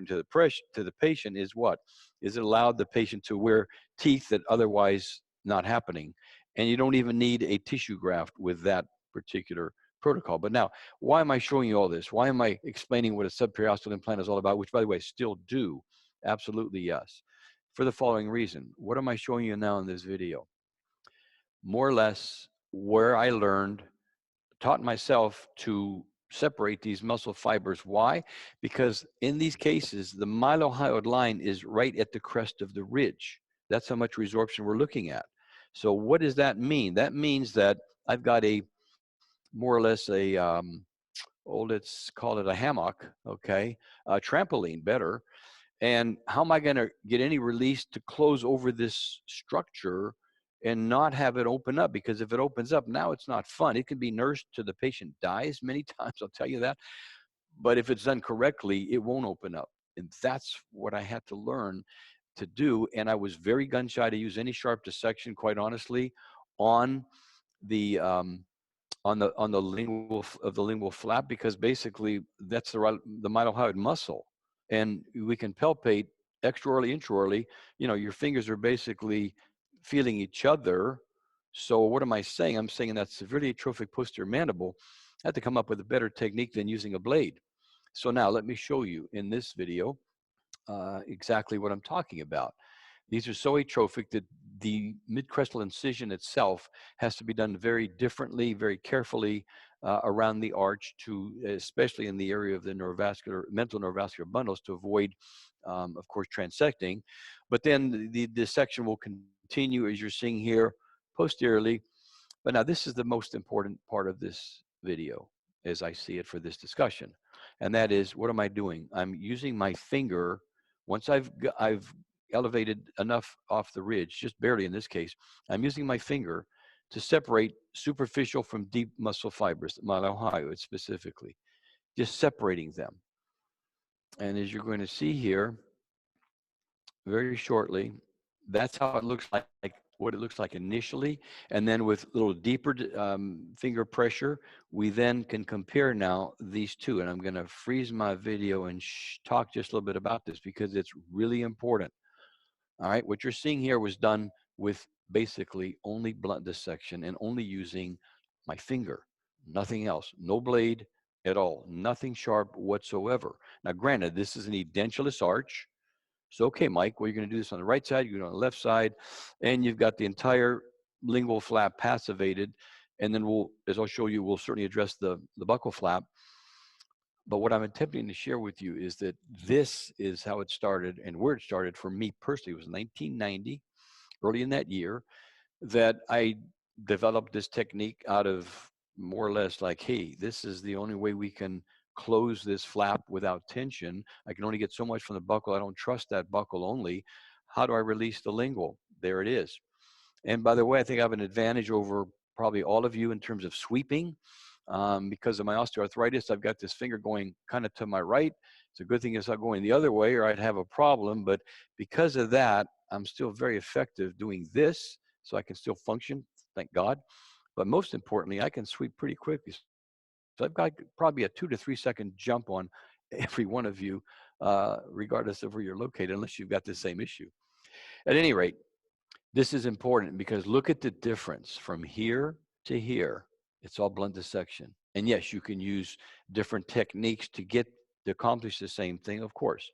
to the patient is what? Is it allowed the patient to wear teeth that otherwise not happening. And you don't even need a tissue graft with that particular protocol. But now, why am I showing you all this? Why am I explaining what a subperiosteal implant is all about, which by the way, I still do? Absolutely yes. For the following reason. What am I showing you now in this video? More or less where I learned, taught myself to separate these muscle fibers. Why? Because in these cases, the mylohyoid line is right at the crest of the ridge. That's how much resorption we're looking at. So what does that mean? That means that I've got a more or less a, let's call it a hammock, okay? A trampoline, better. And how am I going to get any release to close over this structure and not have it open up? Because if it opens up, now it's not fun. It can be nursed to the patient dies many times, I'll tell you that. But if it's done correctly, it won't open up. And that's what I had to learn to do. And I was very gun shy to use any sharp dissection, quite honestly, on the lingual of the lingual flap, because basically that's the mylohyoid muscle, and we can palpate extraorally, intraorally. You know, your fingers are basically feeling each other. So what am I saying? I'm saying that severely atrophic posterior mandible, I had to come up with a better technique than using a blade. So now let me show you in this video exactly what I'm talking about. These are so atrophic that the midcrestal incision itself has to be done very differently, very carefully around the arch, to especially in the area of the mental neurovascular bundles, to avoid, of course, transecting. But then the dissection will continue, as you're seeing here, posteriorly. But now this is the most important part of this video, as I see it for this discussion, and that is, what am I doing? I'm using my finger. Once I've elevated enough off the ridge, just barely in this case, I'm using my finger to separate superficial from deep muscle fibers, mylohyoid specifically, just separating them. And as you're going to see here very shortly, that's how it looks like what it looks like initially. And then with a little deeper finger pressure, we then can compare now these two. And I'm going to freeze my video and talk just a little bit about this, because it's really important. All right, what you're seeing here was done with basically only blunt dissection and only using my finger, nothing else, no blade at all, nothing sharp whatsoever. Now, granted, this is an edentulous arch. So, okay, Mike, well, you're going to do this on the right side, you're going to do it on the left side, and you've got the entire lingual flap passivated. And then we'll, as I'll show you, we'll certainly address the buccal flap. But what I'm attempting to share with you is that this is how it started, and where it started for me personally. It was 1990, early in that year, that I developed this technique out of more or less like, hey, this is the only way we can close this flap without tension. I can only get so much from the buccal. I don't trust that buccal only. How do I release the lingual? There it is. And by the way, I think I have an advantage over probably all of you in terms of sweeping. Because of my osteoarthritis, I've got this finger going kind of to my right. It's a good thing it's not going the other way, or I'd have a problem. But because of that, I'm still very effective doing this, so I can still function, thank God. But most importantly, I can sweep pretty quickly. So I've got probably a 2 to 3 second jump on every one of you, regardless of where you're located, unless you've got the same issue. At any rate, this is important, because look at the difference from here to here. It's all blunt dissection. And yes, you can use different techniques to accomplish the same thing, of course.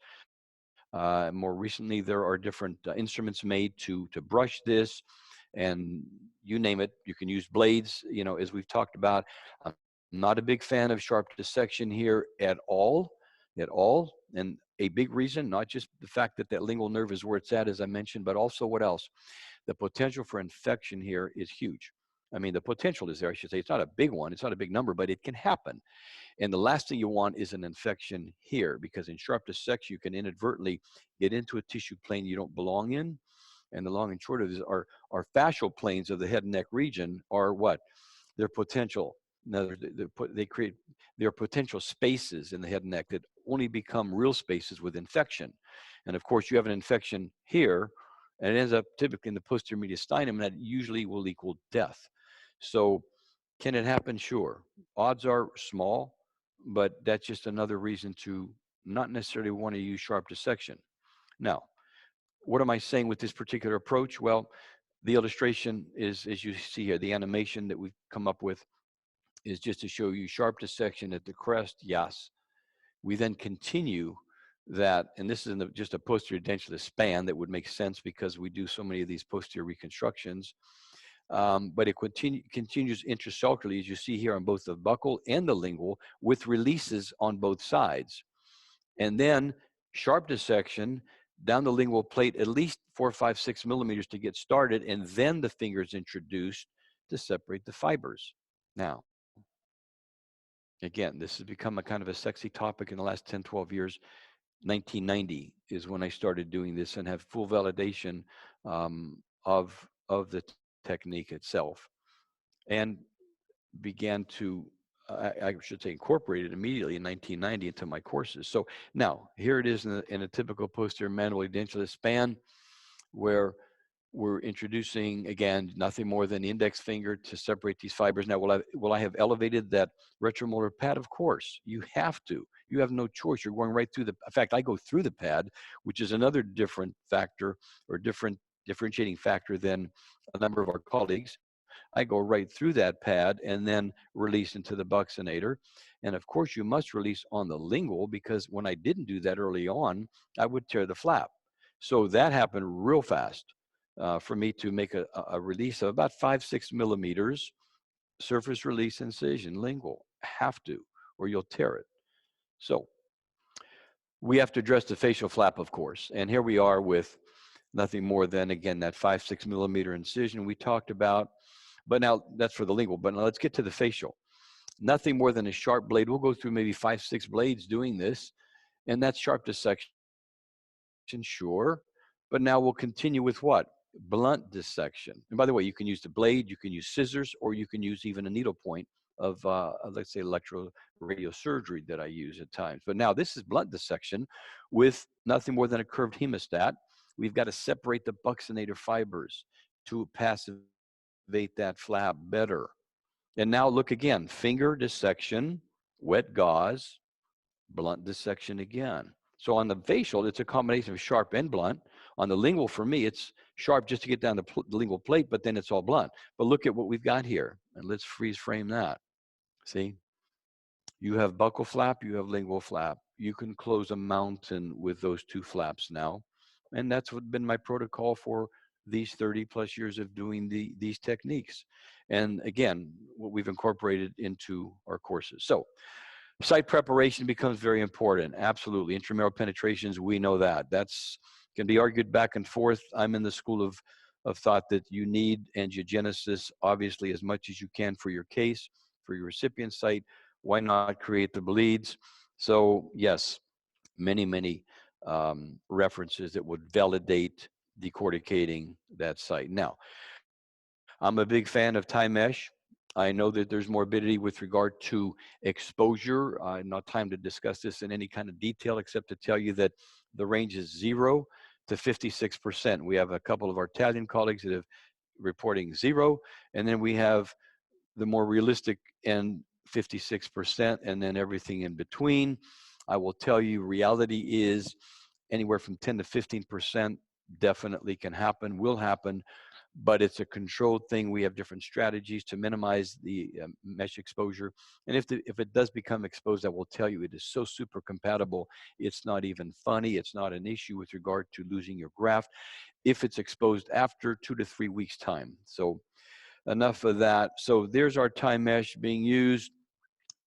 More recently, there are different instruments made to brush this. and you name it. You can use blades, you know, as we've talked about. I'm not a big fan of sharp dissection here at all, And a big reason, not just the fact that that lingual nerve is where it's at, as I mentioned, but also what else? The potential for infection here is huge. I mean, the potential is there, I should say. It's not a big one, it's not a big number, but it can happen. And the last thing you want is an infection here, because in sharp dissection, you can inadvertently get into a tissue plane you don't belong in. And the long and short of this are fascial planes of the head and neck region are what? They're potential. Now, they create their potential spaces in the head and neck that only become real spaces with infection. And of course, you have an infection here, and it ends up typically in the posterior mediastinum, and that usually will equal death. So, can it happen? Sure. Odds are small, but that's just another reason to not necessarily want to use sharp dissection. Now, what am I saying with this particular approach? Well, the illustration is, as you see here, the animation that we've come up with is just to show you sharp dissection at the crest, yes. We then continue that, and this is just a posterior dentulous span that would make sense because we do so many of these posterior reconstructions. But it continues intrasulcularly, as you see here on both the buccal and the lingual, with releases on both sides. And then sharp dissection down the lingual plate, at least 4, 5, 6 millimeters to get started, and then the fingers introduced to separate the fibers. Now, again, this has become a kind of a sexy topic in the last 10, 12 years. 1990 is when I started doing this and have full validation of the technique itself, and began to, I should say, incorporate it immediately in 1990 into my courses. So now here it is in a typical posterior mandible edentulous span, where we're introducing, again, nothing more than the index finger to separate these fibers. Now, will I have elevated that retromolar pad? Of course, you have to. You have no choice. You're going right through in fact, I go through the pad, which is another different factor or differentiating factor than a number of our colleagues. I go right through that pad and then release into the buccinator. And of course, you must release on the lingual, because when I didn't do that early on, I would tear the flap. So that happened real fast. For me to make a release of about 5, 6 millimeters, surface release incision, lingual, have to, or you'll tear it. So we have to address the facial flap, of course. And here we are with nothing more than, again, that 5, 6 millimeter incision we talked about. But now that's for the lingual, but now let's get to the facial. Nothing more than a sharp blade. We'll go through maybe 5, 6 blades doing this, and that's sharp dissection, sure. But now we'll continue with what? Blunt dissection. And by the way, you can use the blade, you can use scissors, or you can use even a needle point of, let's say, electroradiosurgery that I use at times. But now this is blunt dissection with nothing more than a curved hemostat. We've got to separate the buccinator fibers to passivate that flap better. And now look again, finger dissection, wet gauze, blunt dissection again. So on the facial, it's a combination of sharp and blunt. On the lingual, for me, it's sharp just to get down the lingual plate, but then it's all blunt. But look at what we've got here, and let's freeze frame that. See? You have buccal flap, you have lingual flap. You can close a mountain with those two flaps now. And that's what been my protocol for these 30 plus years of doing these techniques. And again, what we've incorporated into our courses. So site preparation becomes very important. Absolutely. Intramural penetrations, we know that. That's can be argued back and forth. I'm in the school of thought that you need angiogenesis, obviously, as much as you can for your case, for your recipient site. Why not create the bleeds? So yes, many references that would validate decorticating that site. Now, I'm a big fan of tie mesh. I know that there's morbidity with regard to exposure. Not time to discuss this in any kind of detail, except to tell you that the range is 0 to 56%. We have a couple of our Italian colleagues that have reporting 0, and then we have the more realistic end, 56%, and then everything in between. I will tell you, reality is anywhere from 10 to 15% definitely can happen, will happen. but it's a controlled thing. We have different strategies to minimize the mesh exposure. And if it does become exposed, I will tell you it is so super compatible. It's not even funny. It's not an issue with regard to losing your graft if it's exposed after 2 to 3 weeks time. So enough of that. So there's our time mesh being used.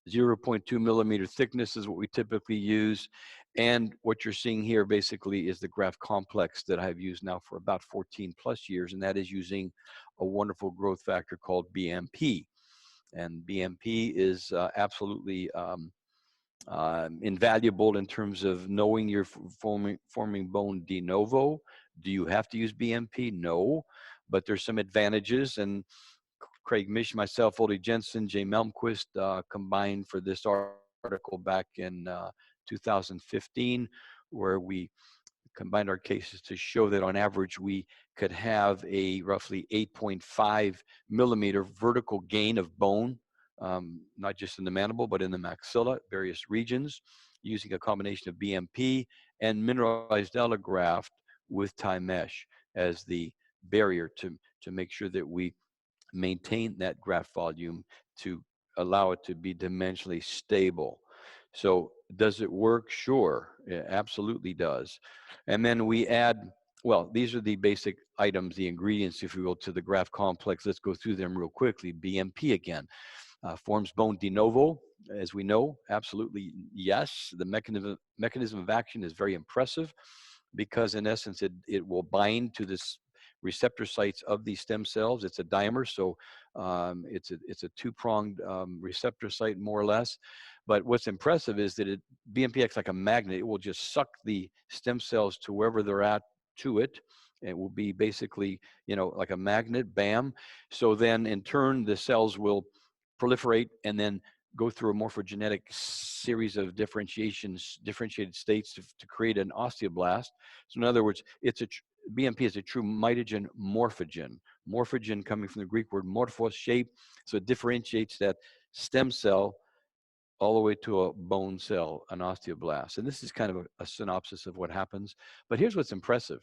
0.2 millimeter thickness is what we typically use. And what you're seeing here basically is the graft complex that I've used now for about 14 plus years, and that is using a wonderful growth factor called BMP. And BMP is absolutely invaluable in terms of knowing you're forming bone de novo. Do you have to use BMP? No, but there's some advantages. And Craig Mish, myself, Oldie Jensen, Jay Melmquist combined for this article back in 2015, where we combined our cases to show that on average we could have a roughly 8.5 millimeter vertical gain of bone, not just in the mandible, but in the maxilla, various regions, using a combination of BMP and mineralized allograft with time mesh as the barrier to make sure that we maintain that graft volume to allow it to be dimensionally stable. So does it work? Sure, it absolutely does. And then we add, well, these are the basic items, the ingredients, if you will, to the graft complex. Let's go through them real quickly. BMP again, forms bone de novo, as we know, absolutely yes. The mechanism of action is very impressive because in essence, it will bind to this receptor sites of these stem cells. It's a dimer, so it's a two-pronged receptor site more or less. But what's impressive is that BMP acts like a magnet. It will just suck the stem cells to wherever they're at to it. It will be basically, like a magnet, bam. So then in turn, the cells will proliferate and then go through a morphogenetic series of differentiated states to create an osteoblast. So in other words, BMP is a true mitogen morphogen. Morphogen coming from the Greek word morphos, shape. So it differentiates that stem cell all the way to a bone cell, an osteoblast. And this is kind of a synopsis of what happens. But here's what's impressive,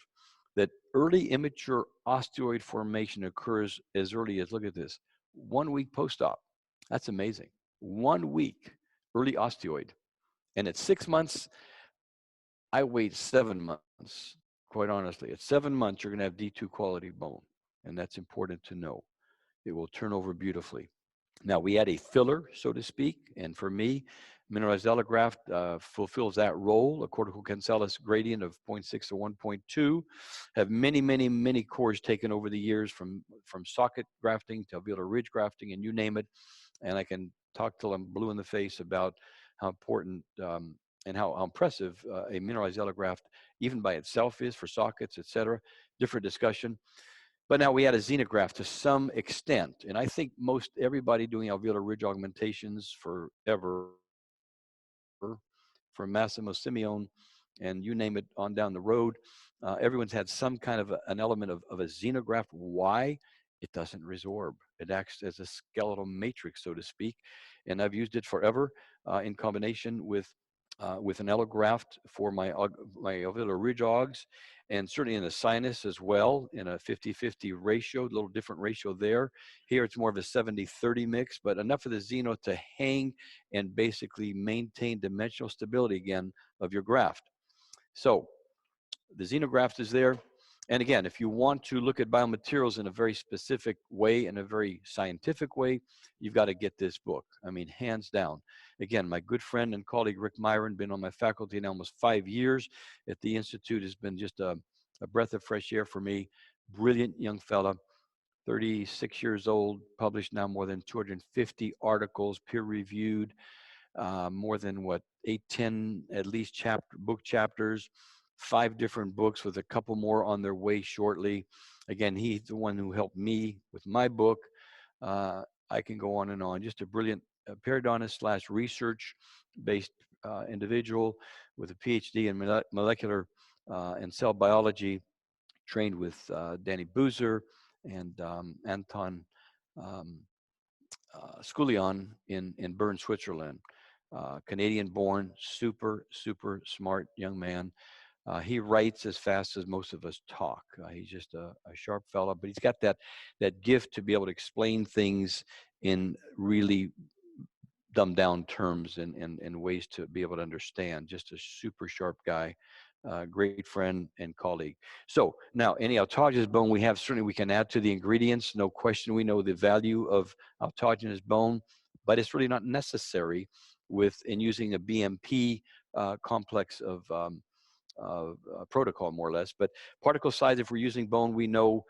that early immature osteoid formation occurs as early as, look at this, 1 week post-op. That's amazing. 1 week, early osteoid. And at 6 months, I wait 7 months. Quite honestly, at 7 months, you're going to have D2 quality bone. And that's important to know. It will turn over beautifully. Now, we add a filler, so to speak. And for me, mineralized allograft fulfills that role. A cortical cancellous gradient of 0.6 to 1.2. Have many, many, many cores taken over the years from socket grafting to alveolar ridge grafting, and you name it. And I can talk till I'm blue in the face about how important and how impressive a mineralized allograft, even by itself, is for sockets, et cetera. Different discussion. But now we add a xenograft to some extent. And I think most everybody doing alveolar ridge augmentations forever, from Massimo Simeone and you name it on down the road, everyone's had some kind of an element of a xenograft. Why? It doesn't resorb. It acts as a skeletal matrix, so to speak. And I've used it forever in combination with an allograft for my alveolar ridge augs, and certainly in the sinus as well, in a 50-50 ratio, a little different ratio there. Here it's more of a 70-30 mix, but enough of the xeno to hang and basically maintain dimensional stability again of your graft. So the xenograft is there. And again, if you want to look at biomaterials in a very specific way, in a very scientific way, you've got to get this book. I mean, hands down. Again, my good friend and colleague, Rick Myron, been on my faculty now almost 5 years at the Institute, has been just a breath of fresh air for me. Brilliant young fella, 36 years old, published now more than 250 articles, peer-reviewed, more than 8, 10 at least book chapters, 5 different books with a couple more on their way shortly. Again, he's the one who helped me with my book. I can go on and on. Just a brilliant periodontist / research-based individual with a PhD in molecular and cell biology, trained with Danny Boozer and Anton Sculion in Bern, Switzerland. Canadian-born, super, super smart young man. He writes as fast as most of us talk. He's just a sharp fellow, but he's got that gift to be able to explain things in really dumbed down terms and ways to be able to understand. Just a super sharp guy, great friend and colleague. So now any autogenous bone we have, certainly we can add to the ingredients. No question, we know the value of autogenous bone, but it's really not necessary in using a BMP complex of protocol, more or less. But particle size, if we're using bone, we know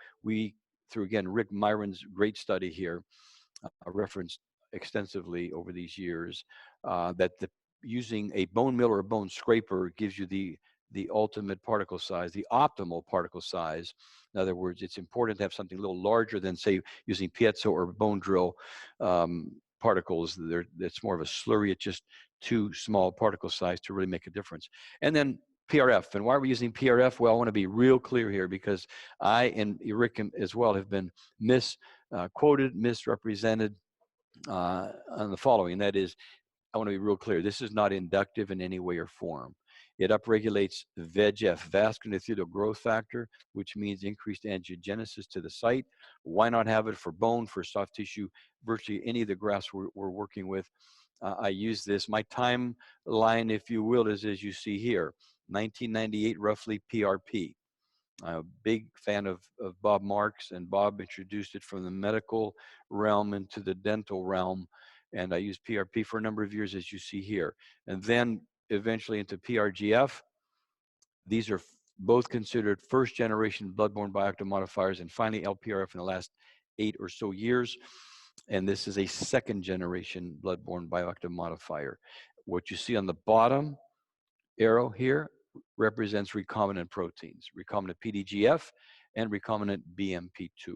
through again Rick Myron's great study here, referenced extensively over these years, that using a bone mill or a bone scraper gives you the ultimate particle size, the optimal particle size. In other words, it's important to have something a little larger than, say, using piezo or bone drill particles. It's more of a slurry. It's just too small particle size to really make a difference. And then PRF. And why are we using PRF? Well, I want to be real clear here, because I and Rick as well have been quoted, misrepresented on the following. That is, I want to be real clear. This is not inductive in any way or form. It upregulates VEGF, vascular endothelial growth factor, which means increased angiogenesis to the site. Why not have it for bone, for soft tissue, virtually any of the grafts we're working with? I use this. My timeline, if you will, is as you see here, 1998, roughly PRP. I'm a big fan of Bob Marks, and Bob introduced it from the medical realm into the dental realm. And I used PRP for a number of years, as you see here. And then eventually into PRGF. These are both considered first generation bloodborne bioactive modifiers, and finally LPRF in the last 8 or so years. And this is a second generation bloodborne bioactive modifier. What you see on the bottom arrow here represents recombinant proteins, recombinant PDGF and recombinant BMP2.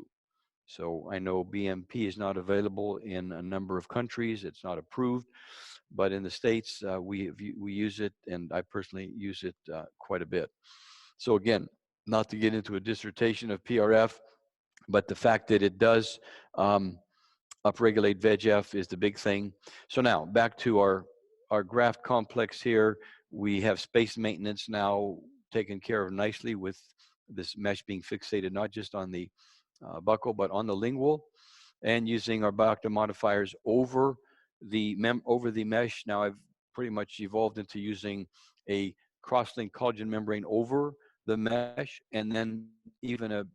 So I know BMP is not available in a number of countries. It's not approved, but in the States, we use it, and I personally use it quite a bit. So again, not to get into a dissertation of PRF, but the fact that it does upregulate VEGF is the big thing. So now back to our graft complex here. We have space maintenance now taken care of nicely with this mesh being fixated not just on the buccal, but on the lingual, and using our bioactive modifiers over the mesh. Now I've pretty much evolved into using a cross-linked collagen membrane over the mesh, and then even a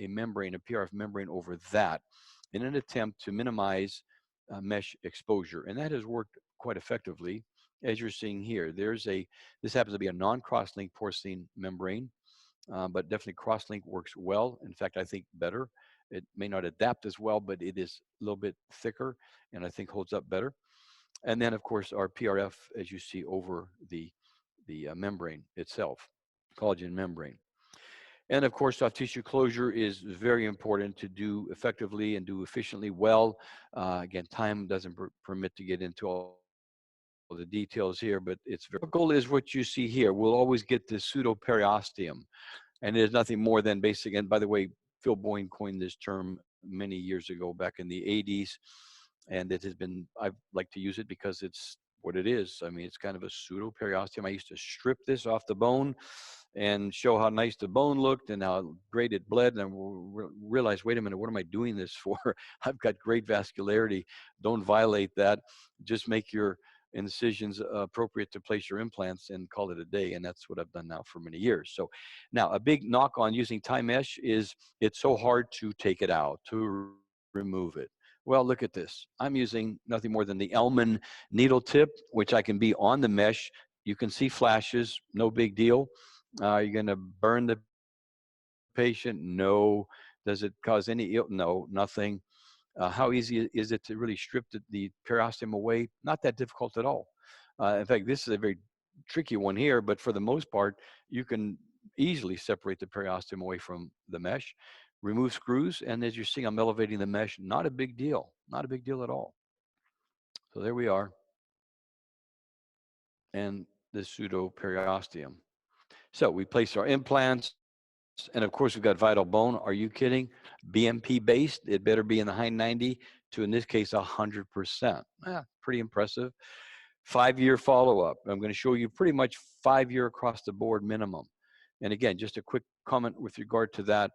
membrane, a PRF membrane over that, in an attempt to minimize mesh exposure. And that has worked quite effectively, as you're seeing here. This happens to be a non-cross-linked porcine membrane, but definitely cross-link works well. In fact, I think better. It may not adapt as well, but it is a little bit thicker and I think holds up better. And then, of course, our PRF, as you see, over the membrane itself, collagen membrane. And of course, soft tissue closure is very important to do effectively and do efficiently well. Again, time doesn't permit to get into all the details here, but it's very typical is what you see here. We'll always get this pseudo-periosteum, and it is nothing more than basic. And by the way, Phil Boyne coined this term many years ago, back in the 80s, and it has been, I like to use it because it's what it is. I mean, it's kind of a pseudo-periosteum. I used to strip this off the bone and show how nice the bone looked and how great it bled, and I realized, wait a minute, what am I doing this for? I've got great vascularity. Don't violate that. Just make your incisions appropriate to place your implants and call it a day. And that's what I've done now for many years. So now a big knock on using tie mesh is it's so hard to take it out, to remove it. Well, look at this. I'm using nothing more than the Elman needle tip, which I can be on the mesh. You can see flashes, no big deal. You're going to burn the patient? No. Does it cause any ill? No, nothing. How easy is it to really strip the periosteum away? Not that difficult at all. In fact, this is a very tricky one here, but for the most part, you can easily separate the periosteum away from the mesh, remove screws, and as you're seeing, I'm elevating the mesh. Not a big deal. Not a big deal at all. So there we are. And the pseudo-periosteum. So we place our implants, and of course we've got vital bone. Are you kidding? BMP based, it better be in the high 90 to, in this case, 100%. Pretty impressive. 5-year follow-up. I'm going to show you pretty much 5-year across the board minimum. And again, just a quick comment with regard to that.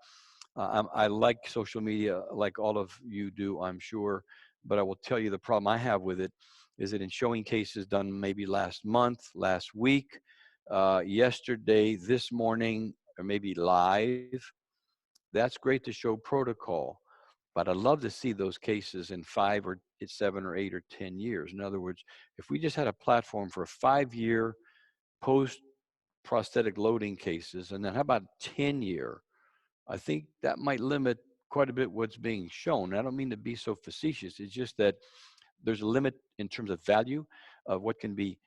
I like social media like all of you do, I'm sure, but I will tell you the problem I have with it is that in showing cases done maybe last month, last week, yesterday, this morning, or maybe live, that's great to show protocol. But I'd love to see those cases in 5 or 7 or 8 or 10 years. In other words, if we just had a platform for 5-year post prosthetic loading cases, and then how about 10-year? I think that might limit quite a bit what's being shown. I don't mean to be so facetious. It's just that there's a limit in terms of value of what can be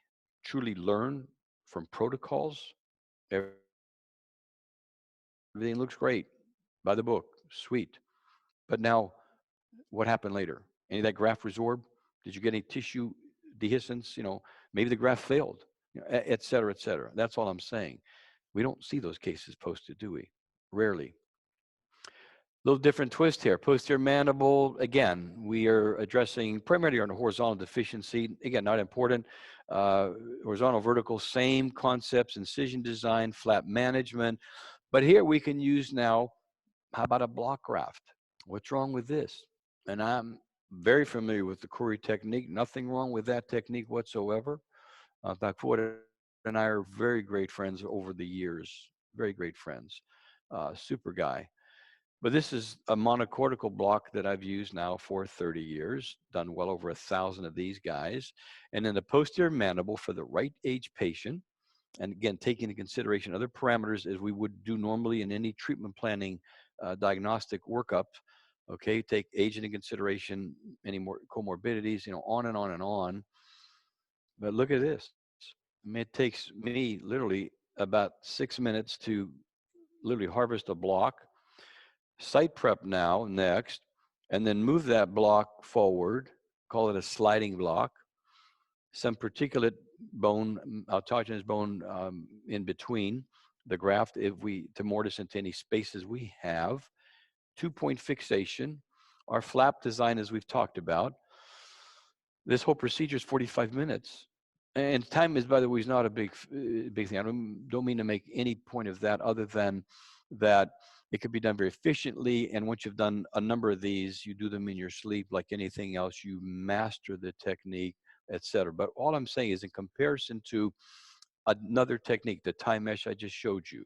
truly learned from protocols. Everything looks great by the book, sweet. But now, what happened later? Any of that graft resorb? Did you get any tissue dehiscence? Maybe the graft failed, et cetera, et cetera. That's all I'm saying. We don't see those cases posted, do we? Rarely. Little different twist here. Posterior mandible, again, we are addressing primarily on a horizontal deficiency. Again, not important. Horizontal, vertical, same concepts, incision design, flap management. But here we can use now, how about a block graft? What's wrong with this? And I'm very familiar with the Corey technique. Nothing wrong with that technique whatsoever. In fact, Ford and I are very great friends over the years. Very great friends. Super guy. But this is a monocortical block that I've used now for 30 years, done well over 1,000 of these guys. And then the posterior mandible for the right age patient. And again, taking into consideration other parameters as we would do normally in any treatment planning diagnostic workup. Okay, take age into consideration, any more comorbidities, on and on and on. But look at this. I mean, it takes me literally about 6 minutes to literally harvest a block, site prep now next, and then move that block forward, call it a sliding block, some particulate bone, autogenous bone in between the graft if we to mortise into any spaces we have, 2-point fixation, our flap design as we've talked about. This whole procedure is 45 minutes. And time is, by the way, is not a big thing. I don't mean to make any point of that other than that it could be done very efficiently. And once you've done a number of these, you do them in your sleep like anything else. You master the technique, etc. But all I'm saying is in comparison to another technique, the tie mesh I just showed you,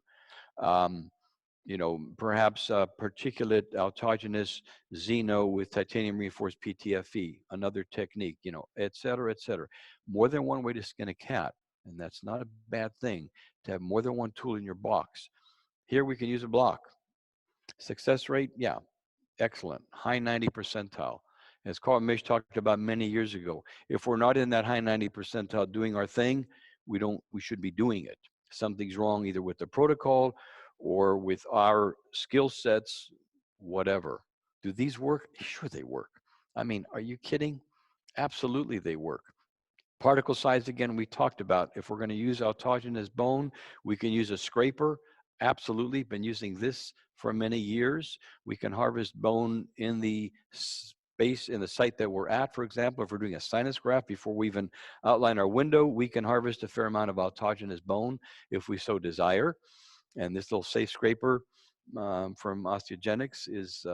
perhaps particulate autogenous xeno with titanium reinforced PTFE, another technique, et cetera, et cetera. More than one way to skin a cat. And that's not a bad thing to have more than one tool in your box. Here we can use a block. Success rate, yeah, excellent. High 90 percentile. As Carl Misch talked about many years ago, if we're not in that high 90 percentile doing our thing, we should be doing it. Something's wrong either with the protocol or with our skill sets, whatever. Do these work? Sure they work. I mean, are you kidding? Absolutely they work. Particle size, again, we talked about. If we're going to use autogenous bone, we can use a scraper. Absolutely. Been using this for many years. We can harvest bone in the space in the site that we're at. For example, if we're doing a sinus graft, before we even outline our window, we can harvest a fair amount of autogenous bone if we so desire. And this little safe scraper from Osteogenics is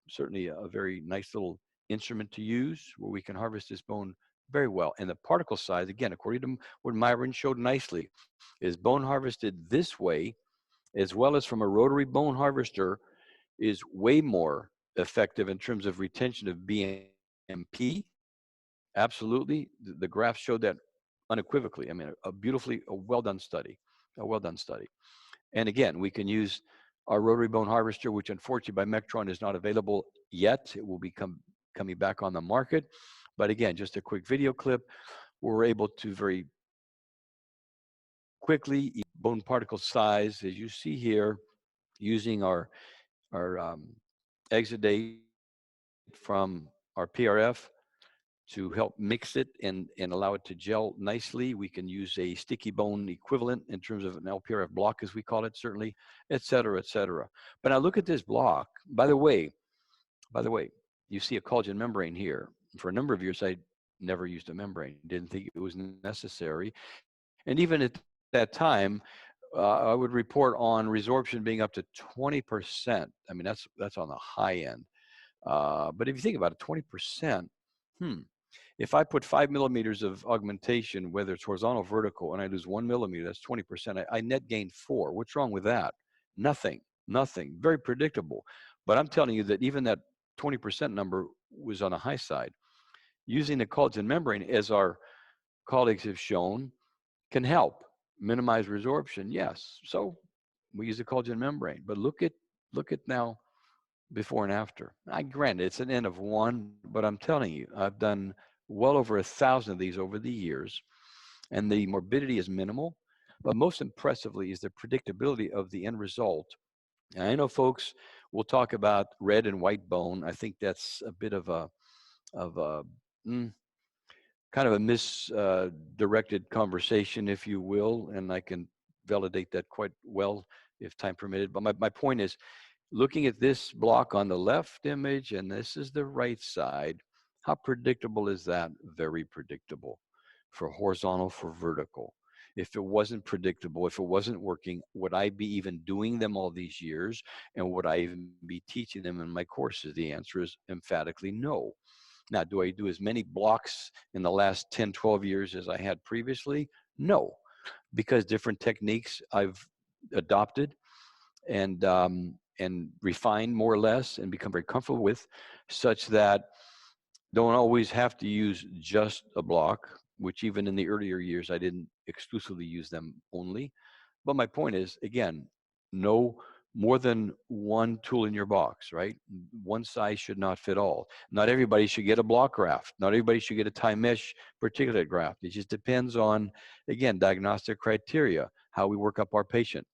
certainly a very nice little instrument to use where we can harvest this bone very well. And the particle size, again, according to what Myron showed nicely, is bone harvested this way, as well as from a rotary bone harvester, is way more effective in terms of retention of BMP. Absolutely. The graph showed that unequivocally. I mean, a well-done study, And again, we can use our rotary bone harvester, which unfortunately by Mectron is not available yet. It will be coming back on the market. But again, just a quick video clip. We're able to very quickly bone particle size, as you see here, using our exudate from our PRF to help mix it and allow it to gel nicely. We can use a sticky bone equivalent in terms of an LPRF block, as we call it, certainly, et cetera, et cetera. But now look at this block. By the way, you see a collagen membrane here. For a number of years, I never used a membrane, didn't think it was necessary. And even at that time, I would report on resorption being up to 20%. I mean, that's on the high end. But if you think about it, 20%, hmm, if I put 5 millimeters of augmentation, whether it's horizontal or vertical, and I lose 1 millimeter, that's 20%. I net gain 4. What's wrong with that? Nothing, nothing. Very predictable. But I'm telling you that even that 20% number was on the high side. Using the collagen membrane, as our colleagues have shown, can help minimize resorption. Yes. So we use the collagen membrane. But look at now before and after. I grant it's an N of 1, but I'm telling you, I've done well over 1,000 of these over the years, and the morbidity is minimal. But most impressively is the predictability of the end result. And I know folks will talk about red and white bone. I think that's a bit of a mm, kind of a misdirected conversation, if you will, and I can validate that quite well if time permitted. But my point is, looking at this block on the left image, and this is the right side, how predictable is that? Very predictable for horizontal, for vertical. If it wasn't predictable, if it wasn't working, would I be even doing them all these years? And would I even be teaching them in my courses? The answer is emphatically no. Now, do I do as many blocks in the last 10, 12 years as I had previously? No, because different techniques I've adopted and refined more or less and become very comfortable with, such that don't always have to use just a block, which even in the earlier years, I didn't exclusively use them only. But my point is, again, no more than one tool in your box, right? One size should not fit all. Not everybody should get a block graft. Not everybody should get a tie mesh particulate graft. It just depends on, again, diagnostic criteria, how we work up our patient,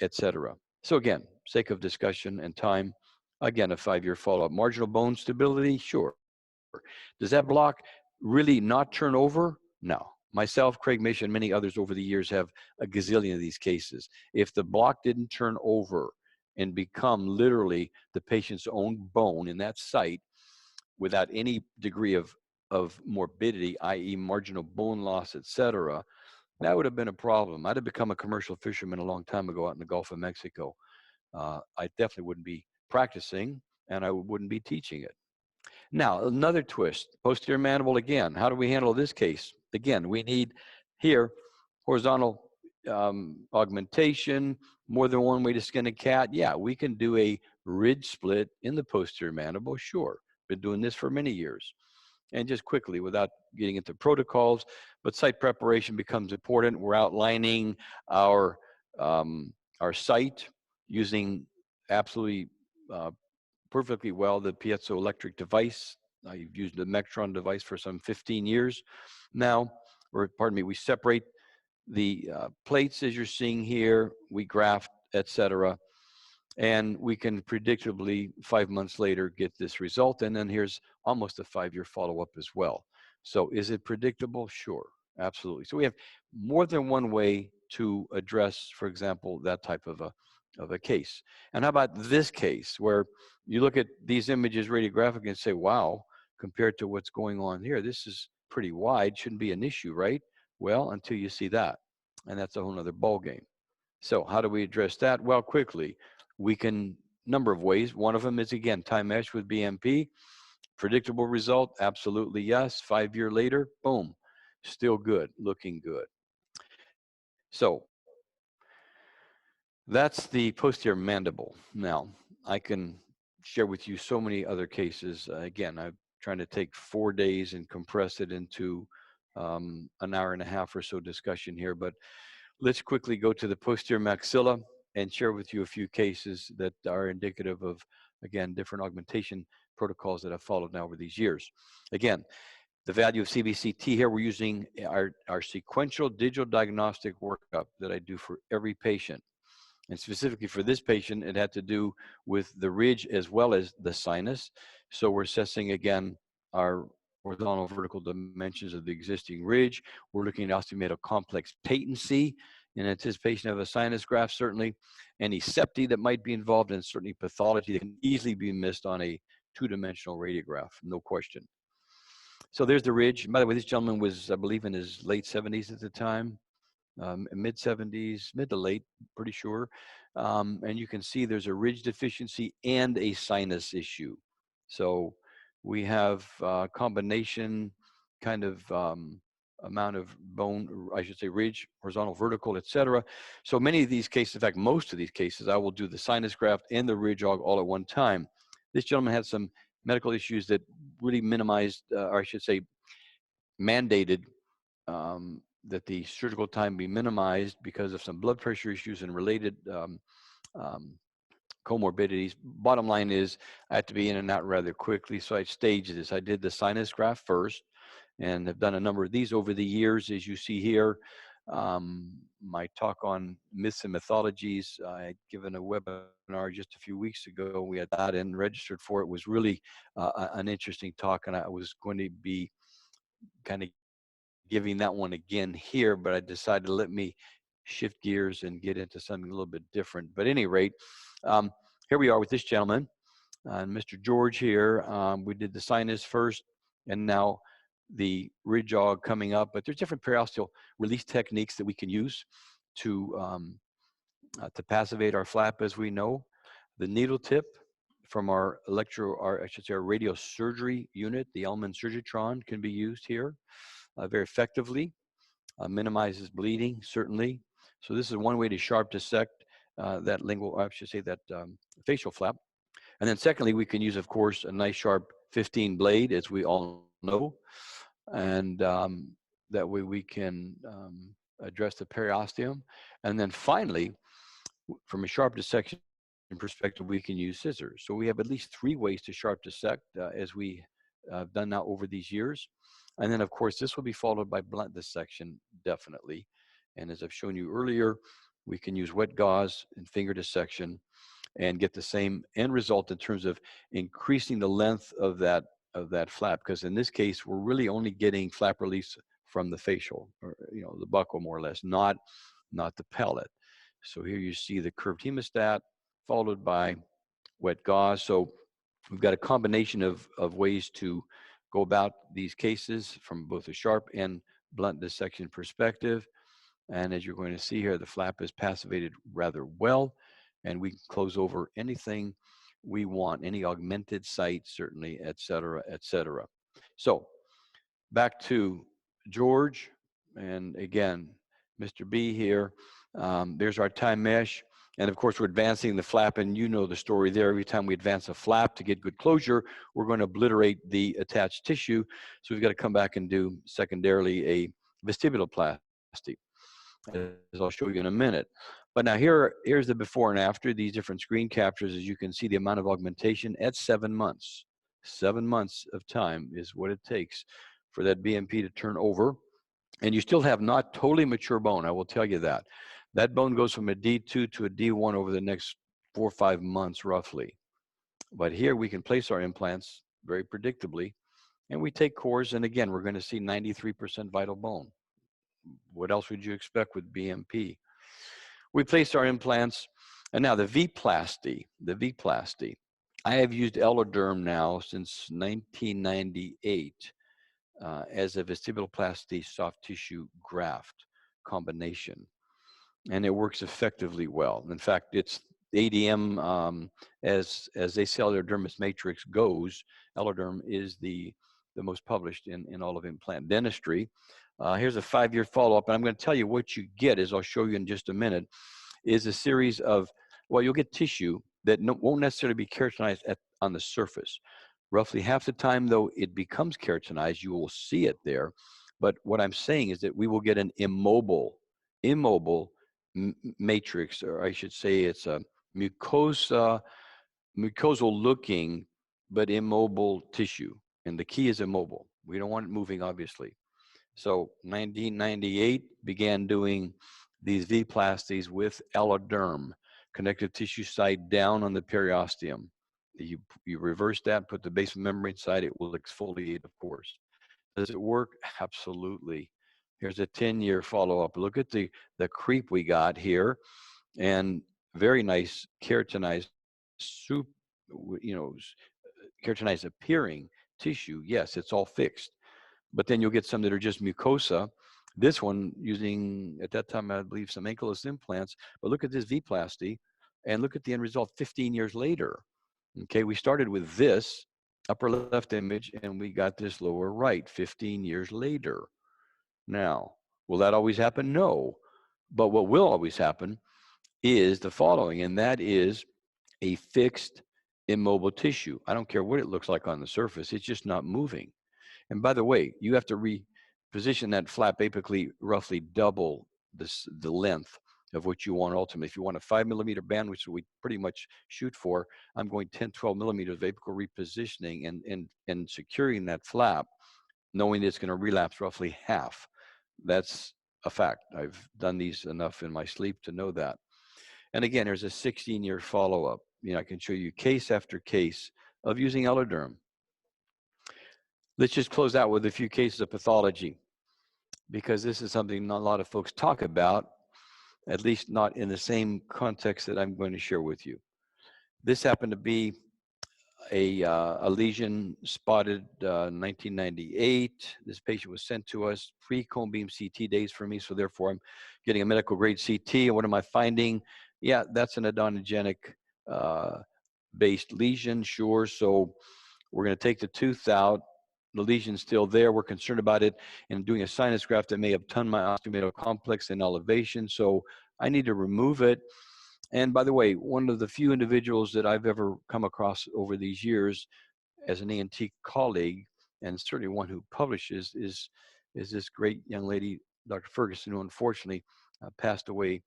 etc. So again, sake of discussion and time, again, a 5-year follow-up. Marginal bone stability, sure. Does that block really not turn over? No. Myself, Craig Mish, and many others over the years have a gazillion of these cases. If the block didn't turn over and become literally the patient's own bone in that site without any degree of morbidity, i.e. marginal bone loss, etc., that would have been a problem. I'd have become a commercial fisherman a long time ago out in the Gulf of Mexico. I definitely wouldn't be practicing, and I wouldn't be teaching it. Now, another twist, posterior mandible again. How do we handle this case? Again, we need here horizontal augmentation, more than one way to skin a cat. Yeah, we can do a ridge split in the posterior mandible, sure. Been doing this for many years. And just quickly, without getting into protocols, but site preparation becomes important. We're outlining our site using absolutely perfectly well the piezoelectric device. I've used the Mectron device for some 15 years now, or pardon me, we separate the plates as you're seeing here, we graft, etc. And we can predictably 5 months later get this result. And then here's almost a 5-year follow-up as well. So is it predictable? Sure, absolutely. So we have more than one way to address, for example, that type of a case. And how about this case where you look at these images radiographically and say, wow, compared to what's going on here, this is pretty wide, shouldn't be an issue, right? Well, until you see that. And that's a whole nother ballgame. So how do we address that? Well, quickly, we can, number of ways. One of them is, again, tie mesh with BMP. Predictable result, absolutely yes. 5 year later, boom, still good, looking good. So that's the posterior mandible. Now, I can share with you so many other cases. Again, I'm trying to take 4 days and compress it into an hour and a half or so discussion here, but let's quickly go to the posterior maxilla and share with you a few cases that are indicative of, again, different augmentation protocols that I've followed now over these years. Again, the value of CBCT here, we're using our sequential digital diagnostic workup that I do for every patient. And specifically for this patient, it had to do with the ridge as well as the sinus. So we're assessing, again, our horizontal vertical dimensions of the existing ridge. We're looking at osteometal complex patency in anticipation of a sinus graft, certainly. Any septi that might be involved, and certainly pathology that can easily be missed on a 2-dimensional radiograph, no question. So there's the ridge. By the way, this gentleman was, I believe, in his late 70s at the time, mid 70s, mid to late, pretty sure. And you can see there's a ridge deficiency and a sinus issue. So we have a combination kind of amount of bone, I should say ridge, horizontal, vertical, etc. So many of these cases, in fact, most of these cases, I will do the sinus graft and the ridge all at one time. This gentleman had some medical issues that really minimized, or I should say, mandated that the surgical time be minimized because of some blood pressure issues and related um, comorbidities. Bottom line is, I had to be in and out rather quickly, so I staged this. I did the sinus graft first, and have done a number of these over the years, as you see here. My talk on myths and mythologies, I had given a webinar just a few weeks ago. We had that and registered for it. It was really an interesting talk, and I was going to be kind of giving that one again here, but I decided to let me shift gears and get into something a little bit different. But at any rate, here we are with this gentleman, Mr. George here. We did the sinus first, and now the ridge jog coming up. But there's different periosteal release techniques that we can use to passivate our flap, as we know. The needle tip from our I should say our radiosurgery unit, the Elman Surgitron, can be used here very effectively. Minimizes bleeding, certainly. So this is one way to sharp dissect that lingual, I should say that facial flap. And then secondly, we can use, of course, a nice sharp 15 blade, as we all know. And that way we can address the periosteum. And then finally, from a sharp dissection perspective, we can use scissors. So we have at least 3 ways to sharp dissect as we have done now over these years. And then, of course, this will be followed by blunt dissection, definitely. And as I've shown you earlier, we can use wet gauze and finger dissection and get the same end result in terms of increasing the length of that flap. Because in this case, we're really only getting flap release from the facial, or the buccal more or less, not the pellet. So here you see the curved hemostat followed by wet gauze. So we've got a combination of ways to go about these cases from both a sharp and blunt dissection perspective. And as you're going to see here, the flap is passivated rather well, and we can close over anything we want, any augmented site, certainly, et cetera, et cetera. So back to George, and again, Mr. B here. There's our time mesh. And of course, we're advancing the flap, and you know the story there. Every time we advance a flap to get good closure, we're going to obliterate the attached tissue. So we've got to come back and do secondarily a vestibuloplasty, as I'll show you in a minute. But now here's the before and after, these different screen captures. As you can see, the amount of augmentation at 7 months. 7 months of time is what it takes for that BMP to turn over. And you still have not totally mature bone, I will tell you that. That bone goes from a D2 to a D1 over the next 4 or 5 months, roughly. But here we can place our implants very predictably, and we take cores, and again, we're going to see 93% vital bone. What else would you expect with BMP? We place our implants, and now the V-plasty. I have used Eloderm now since 1998 as a vestibuloplasty soft tissue graft combination. And it works effectively well. In fact, it's ADM, as acellular dermis matrix goes, Eloderm is the most published in all of implant dentistry. Here's a 5-year follow-up, and I'm going to tell you what you get, as I'll show you in just a minute, is a series of, well, you'll get tissue that won't necessarily be keratinized on the surface. Roughly half the time, though, it becomes keratinized. You will see it there. But what I'm saying is that we will get an immobile matrix, or I should say it's a mucosal looking, but immobile tissue. And the key is immobile. We don't want it moving, obviously. So 1998 began doing these V-plasties with Eloderm, connective tissue side down on the periosteum. You reverse that, put the basement membrane side, it will exfoliate, of course. Does it work? Absolutely. Here's a 10-year follow-up. Look at the creep we got here, and very nice keratinized keratinized appearing tissue. Yes, it's all fixed. but then you'll get some that are just mucosa. This one using, at that time, I believe, some ankylous implants. But look at this V-plasty, and look at the end result 15 years later. Okay, we started with this upper left image, and we got this lower right 15 years later. Now, will that always happen? No. But what will always happen is the following, and that is a fixed immobile tissue. I don't care what it looks like on the surface, it's just not moving. And by the way, you have to reposition that flap apically roughly double the length of what you want ultimately. If you want a 5 millimeter band, which we pretty much shoot for, I'm going 10, 12 millimeters of apical repositioning and securing that flap, knowing it's going to relapse roughly half. That's a fact. I've done these enough in my sleep to know that. And again, there's a 16-year follow-up. You know, I can show you case after case of using Eloderm. Let's just close out with a few cases of pathology, because this is something not a lot of folks talk about, at least not in the same context that I'm going to share with you. This happened to be a lesion spotted 1998. This patient was sent to us pre-cone beam CT days for me, so therefore I'm getting a medical grade CT. And what am I finding? Yeah, that's an odontogenic based lesion, sure. So we're going to take the tooth out. The lesion's still there. We're concerned about it, and doing a sinus graft that may obtund my osteoid complex and elevation. So I need to remove it. And by the way, one of the few individuals that I've ever come across over these years as an ENT colleague, and certainly one who publishes, is this great young lady, Dr. Ferguson, who unfortunately passed away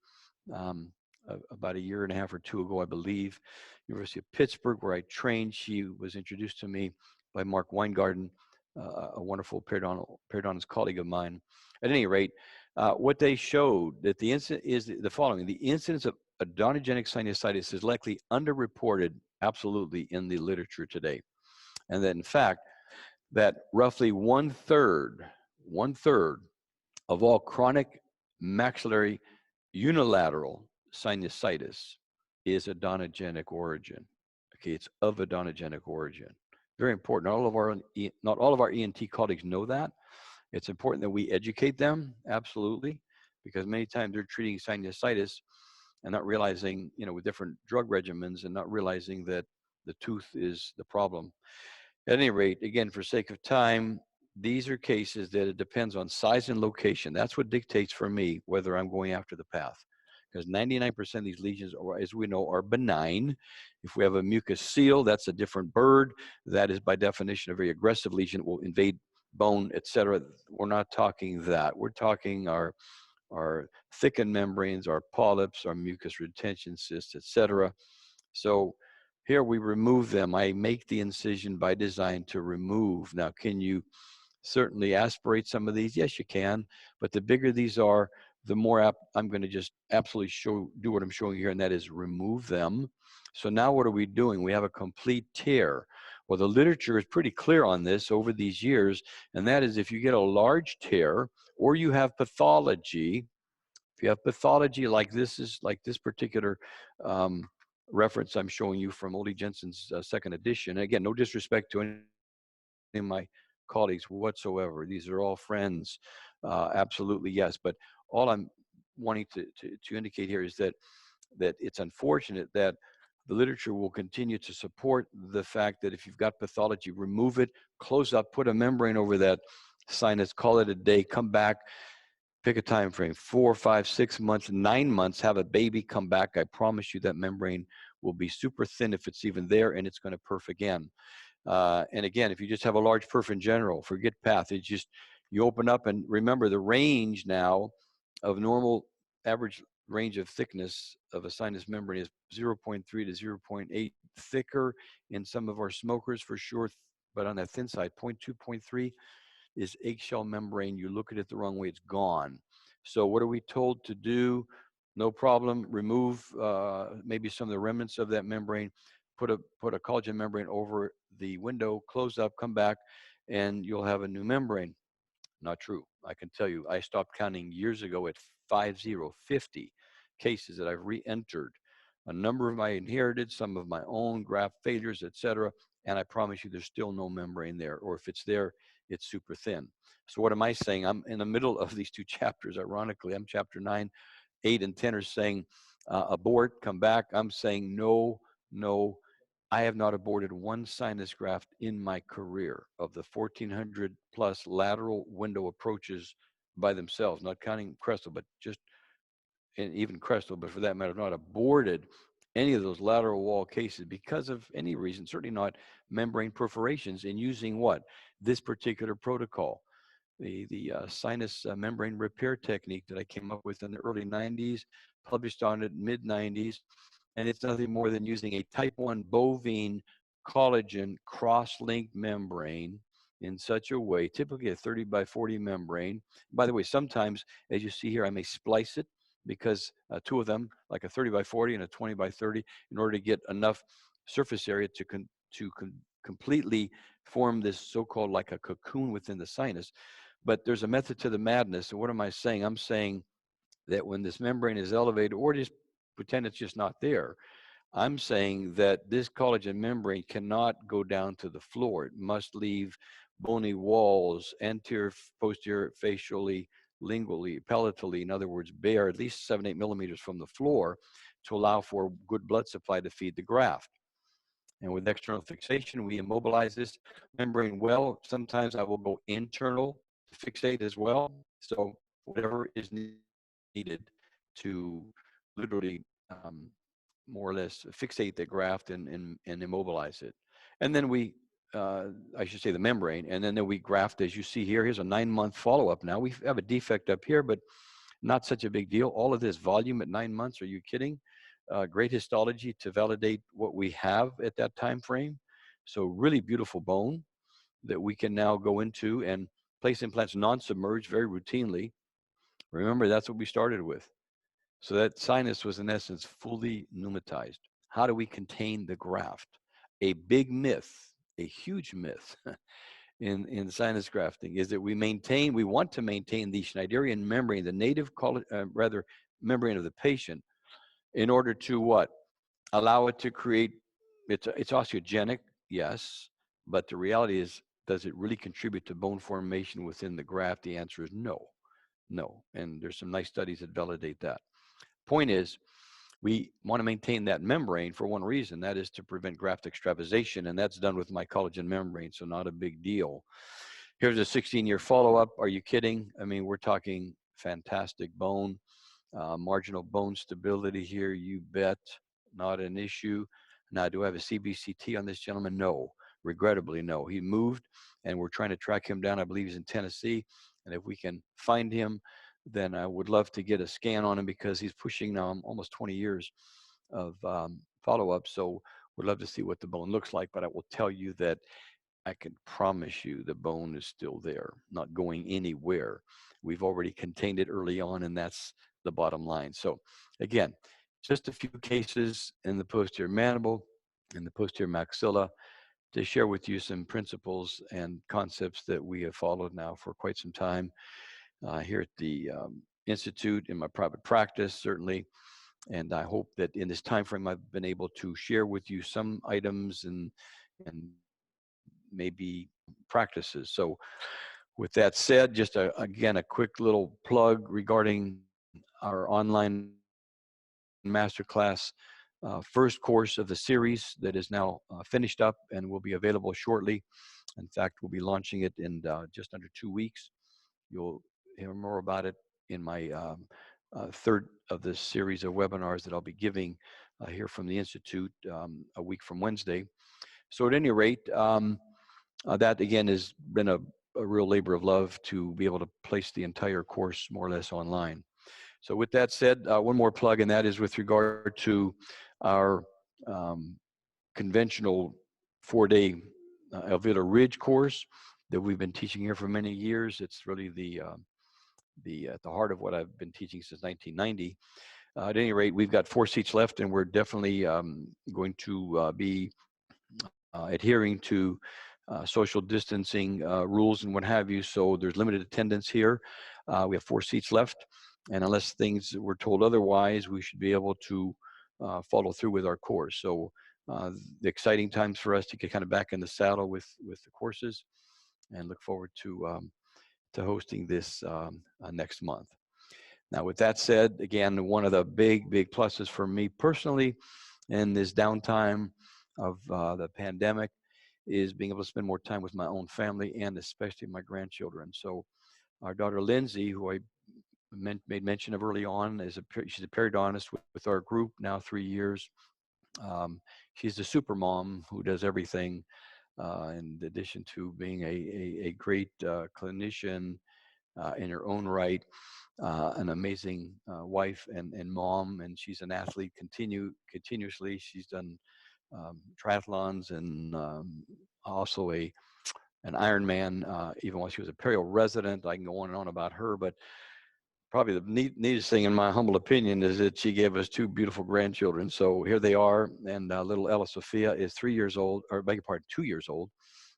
about a year and a half or two ago, I believe. University of Pittsburgh, where I trained. She was introduced to me by Mark Weingarten, a wonderful periodontist colleague of mine. At any rate, what they showed that the incident is the following: the incidence of odontogenic sinusitis is likely underreported, absolutely, in the literature today, and that in fact, that roughly one third of all chronic maxillary unilateral sinusitis is odontogenic origin. Okay, it's of odontogenic origin. Very important. Not all of our ENT colleagues know that. It's important that we educate them, absolutely, because many times they're treating sinusitis and not realizing, you know, with different drug regimens, and not realizing that the tooth is the problem. At any rate, again, for sake of time, these are cases that it depends on size and location. That's what dictates for me whether I'm going after the path. Because 99% of these lesions, as we know, are benign. If we have a mucus seal, that's a different bird. That is by definition a very aggressive lesion. It will invade bone, etc. We're not talking that. We're talking our thickened membranes, our polyps, our mucus retention cysts, etc. So here we remove them. I make the incision by design to remove. Now, can you certainly aspirate some of these? Yes, you can. But the bigger these are, the more I'm going to just absolutely do what I'm showing here, and that is remove them. So now what are we doing? We have a complete tear. Well, the literature is pretty clear on this over these years, and that is if you get a large tear or you have pathology, if you have pathology like this particular reference I'm showing you from Ole Jensen's second edition. Again, no disrespect to any of my colleagues whatsoever. These are all friends, absolutely yes. But all I'm wanting to indicate here is that it's unfortunate that the literature will continue to support the fact that if you've got pathology, remove it, close up, put a membrane over that sinus, call it a day, come back, pick a time frame, 4, 5, 6 months, 9 months, have a baby, come back. I promise you that membrane will be super thin if it's even there, and it's going to perf again. And again, if you just have a large perf in general, forget path. It's just, you open up, and remember the range now of normal average range of thickness of a sinus membrane is 0.3 to 0.8, thicker in some of our smokers for sure, but on that thin side, 0.2, 0.3 is eggshell membrane. You look at it the wrong way, it's gone. So what are we told to do? No problem, remove maybe some of the remnants of that membrane, put a collagen membrane over the window, close up, come back, and you'll have a new membrane. Not true. I can tell you, I stopped counting years ago at 50 cases that I've re-entered. A number of my inherited, some of my own graft failures, etc. And I promise you, there's still no membrane there. Or if it's there, it's super thin. So what am I saying? I'm in the middle of these two chapters. Ironically, I'm chapter 9, 8, and 10 are saying abort, come back. I'm saying no, no. I have not aborted one sinus graft in my career of the 1,400 plus lateral window approaches by themselves, not counting Crestal, but just, and even Crestal, but for that matter, not aborted any of those lateral wall cases because of any reason, certainly not membrane perforations, in using what? This particular protocol, the sinus membrane repair technique that I came up with in the early 90s, published on it mid 90s. And it's nothing more than using a type 1 bovine collagen cross-linked membrane in such a way, typically a 30 by 40 membrane. By the way, sometimes, as you see here, I may splice it because two of them, like a 30 by 40 and a 20 by 30, in order to get enough surface area to completely form this so-called like a cocoon within the sinus. But there's a method to the madness. And what am I saying? I'm saying that when this membrane is elevated, or just pretend it's just not there, I'm saying that this collagen membrane cannot go down to the floor. It must leave bony walls, anterior, posterior, facially, lingually, palatally, in other words, bare at least 7, 8 millimeters from the floor to allow for good blood supply to feed the graft. And with external fixation, we immobilize this membrane well. Sometimes I will go internal to fixate as well. So whatever is needed to literally more or less fixate the graft and immobilize it. And then we, I should say the membrane, and then we graft, as you see here. Here's a 9-month follow-up now. We have a defect up here, but not such a big deal. All of this volume at 9 months, are you kidding? Great histology to validate what we have at that time frame. So really beautiful bone that we can now go into and place implants non-submerged very routinely. Remember, that's what we started with. So that sinus was in essence fully pneumatized. How do we contain the graft? A big myth, a huge myth in sinus grafting is that we want to maintain the Schneiderian membrane, the native, membrane of the patient, in order to what? Allow it to create, it's osteogenic, yes, but the reality is, does it really contribute to bone formation within the graft? The answer is no, no. And there's some nice studies that validate that. Point is, we want to maintain that membrane for one reason, that is to prevent graft extravasation, and that's done with my collagen membrane, so not a big deal. Here's a 16-year follow-up. Are you kidding? I mean, we're talking fantastic bone. Marginal bone stability here, you bet, not an issue. Now, do I have a CBCT on this gentleman? No, regrettably, no. He moved, and we're trying to track him down. I believe he's in Tennessee, and if we can find him, then I would love to get a scan on him because he's pushing now almost 20 years of follow-up. So we'd love to see what the bone looks like, but I will tell you that I can promise you the bone is still there, not going anywhere. We've already contained it early on, and that's the bottom line. So again, just a few cases in the posterior mandible and the posterior maxilla to share with you some principles and concepts that we have followed now for quite some time here at the Institute, in my private practice, certainly. And I hope that in this time frame, I've been able to share with you some items and maybe practices. So with that said, just again, a quick little plug regarding our online masterclass first course of the series that is now finished up and will be available shortly. In fact, we'll be launching it in just under 2 weeks. You'll hear more about it in my third of this series of webinars that I'll be giving here from the Institute a week from Wednesday. So at any rate, that again has been a real labor of love to be able to place the entire course more or less online. So with that said, one more plug, and that is with regard to our conventional 4-day Alveolar Ridge course that we've been teaching here for many years. It's really at the heart of what I've been teaching since 1990. At any rate, we've got 4 seats left, and we're definitely going to be adhering to social distancing rules and what have you. So there's limited attendance here. We have 4 seats left, and unless things were told otherwise, we should be able to follow through with our course. So the exciting times for us to get kind of back in the saddle with the courses. and look forward to hosting this next month. Now, with that said, again, one of the big pluses for me personally in this downtime of the pandemic is being able to spend more time with my own family and especially my grandchildren. So our daughter Lindsay, who I made mention of early on, she's a periodontist with our group now 3 years. She's the super mom who does everything, in addition to being a great clinician in her own right, an amazing wife and mom, and she's an athlete continuously. She's done triathlons and also an Ironman, even while she was a perio resident. I can go on and on about her, but probably the neatest thing, in my humble opinion, is that she gave us 2 beautiful grandchildren. So here they are, and little Ella Sophia is 3 years old, or beg your pardon, 2 years old,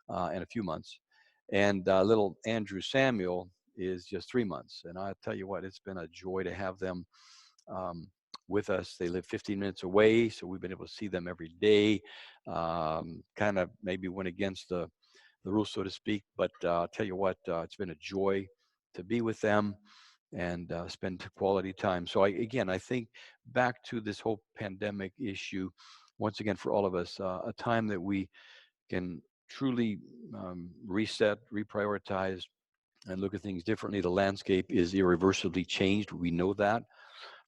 in a few months, and little Andrew Samuel is just 3 months. And I tell you what, it's been a joy to have them with us. They live 15 minutes away, so we've been able to see them every day. Kind of maybe went against the rules, so to speak, but I'll tell you what, it's been a joy to be with them and spend quality time. So I think back to this whole pandemic issue, once again, for all of us, a time that we can truly reset, reprioritize, and look at things differently. The landscape is irreversibly changed. We know that.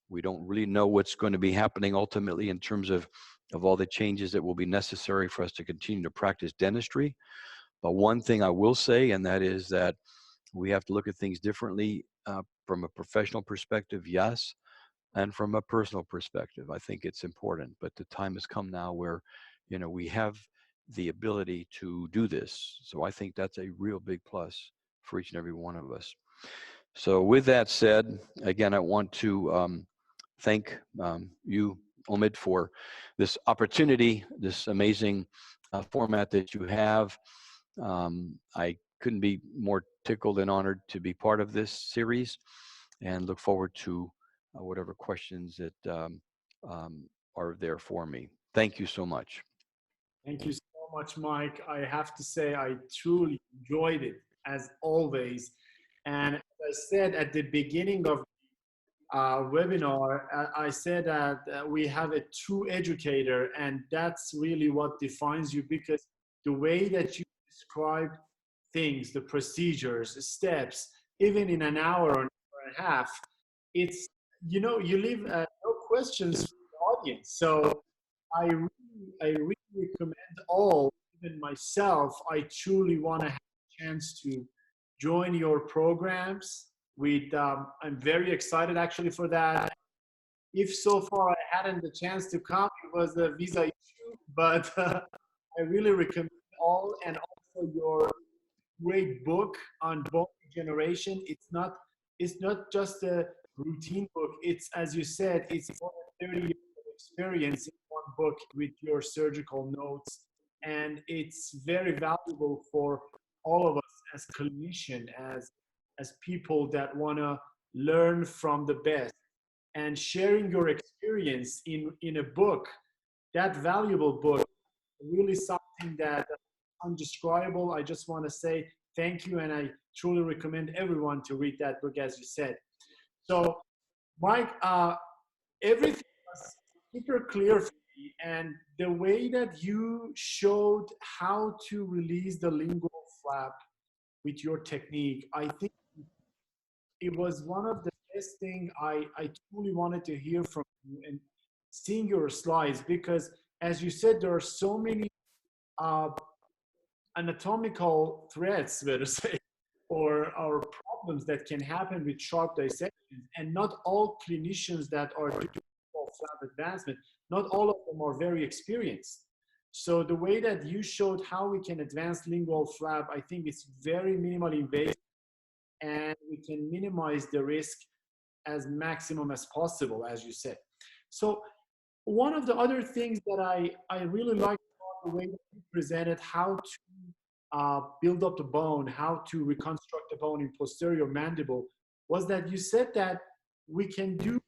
We don't really know what's going to be happening ultimately in terms of all the changes that will be necessary for us to continue to practice dentistry. But one thing I will say, and that is that we have to look at things differently from a professional perspective, yes, and from a personal perspective. I think it's important, but the time has come now where, we have the ability to do this. So I think that's a real big plus for each and every one of us. So with that said, again, I want to thank you, Omid, for this opportunity, this amazing format that you have. I couldn't be more tickled and honored to be part of this series, and look forward to whatever questions that are there for me. Thank you so much. Thank you so much, Mike. I have to say, I truly enjoyed it as always. And as I said at the beginning of webinar, I said that we have a true educator, and that's really what defines you, because the way that you describe things, the procedures, the steps, even in an hour or an hour and a half, it's, you leave no questions from the audience. So I really recommend all, even myself, I truly want to have a chance to join your programs. I'm very excited actually for that. If so far I hadn't the chance to come, it was a visa issue, but I really recommend all, and also your great book on bone regeneration. It's not just a routine book. It's, as you said, it's more than 30 years of experience in one book with your surgical notes, and it's very valuable for all of us as clinicians, as people that want to learn from the best, and sharing your experience in a book, that valuable book, really something that undescribable. I just want to say thank you, and I truly recommend everyone to read that book, as you said. So, Mike, everything was super clear for me, and the way that you showed how to release the lingual flap with your technique, I think it was one of the best thing I truly wanted to hear from you, and seeing your slides, because as you said, there are so many uh, anatomical threats, let us say, or problems that can happen with sharp dissections, and not all clinicians that are doing flap advancement, not all of them are very experienced. So the way that you showed how we can advance lingual flap, I think it's very minimally invasive, and we can minimize the risk as maximum as possible, as you said. So one of the other things that I really like about the way that you presented how to build up the bone, how to reconstruct the bone in posterior mandible, was that you said that we can do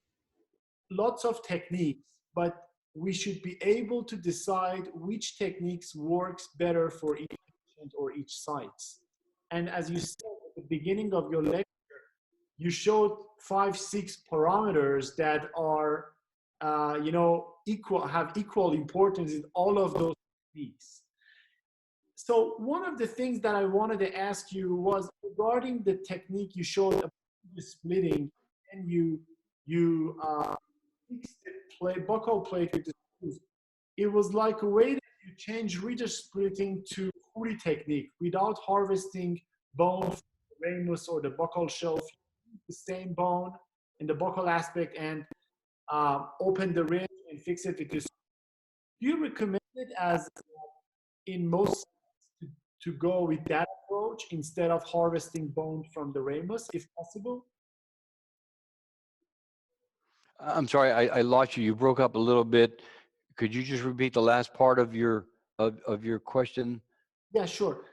lots of techniques, but we should be able to decide which techniques works better for each patient or each site. And as you said at the beginning of your lecture, you showed 5, 6 parameters that are, have equal importance in all of those techniques. So one of the things that I wanted to ask you was regarding the technique you showed about the splitting, and you fixed the buccal plate with the screws. It was like a way that you change ridge splitting to Huri technique without harvesting bone from the ramus or the buccal shelf. You use the same bone in the buccal aspect and open the ridge and fix it with this. Do you recommend it as in most to go with that approach instead of harvesting bone from the ramus, if possible? I'm sorry, I lost you. You broke up a little bit. Could you just repeat the last part of your question? Yeah, sure.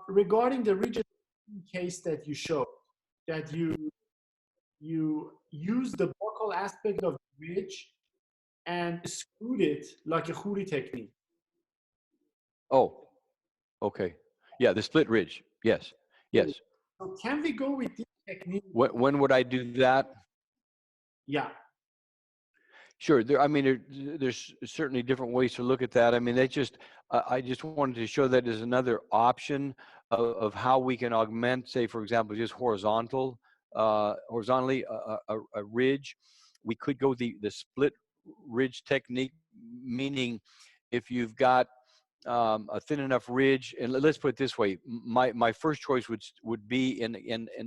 Regarding the rigid case that you showed, that you use the buccal aspect of the ridge and screwed it like a Huri technique. Oh, okay. Yeah, the split ridge. Yes, yes. So can we go with this technique? When would I do that? Yeah. Sure. There's certainly different ways to look at that. I mean, I just wanted to show that as another option of how we can augment, say, for example, just horizontally a ridge. We could go the split ridge technique, meaning if you've got a thin enough ridge, and let's put it this way, my first choice would be in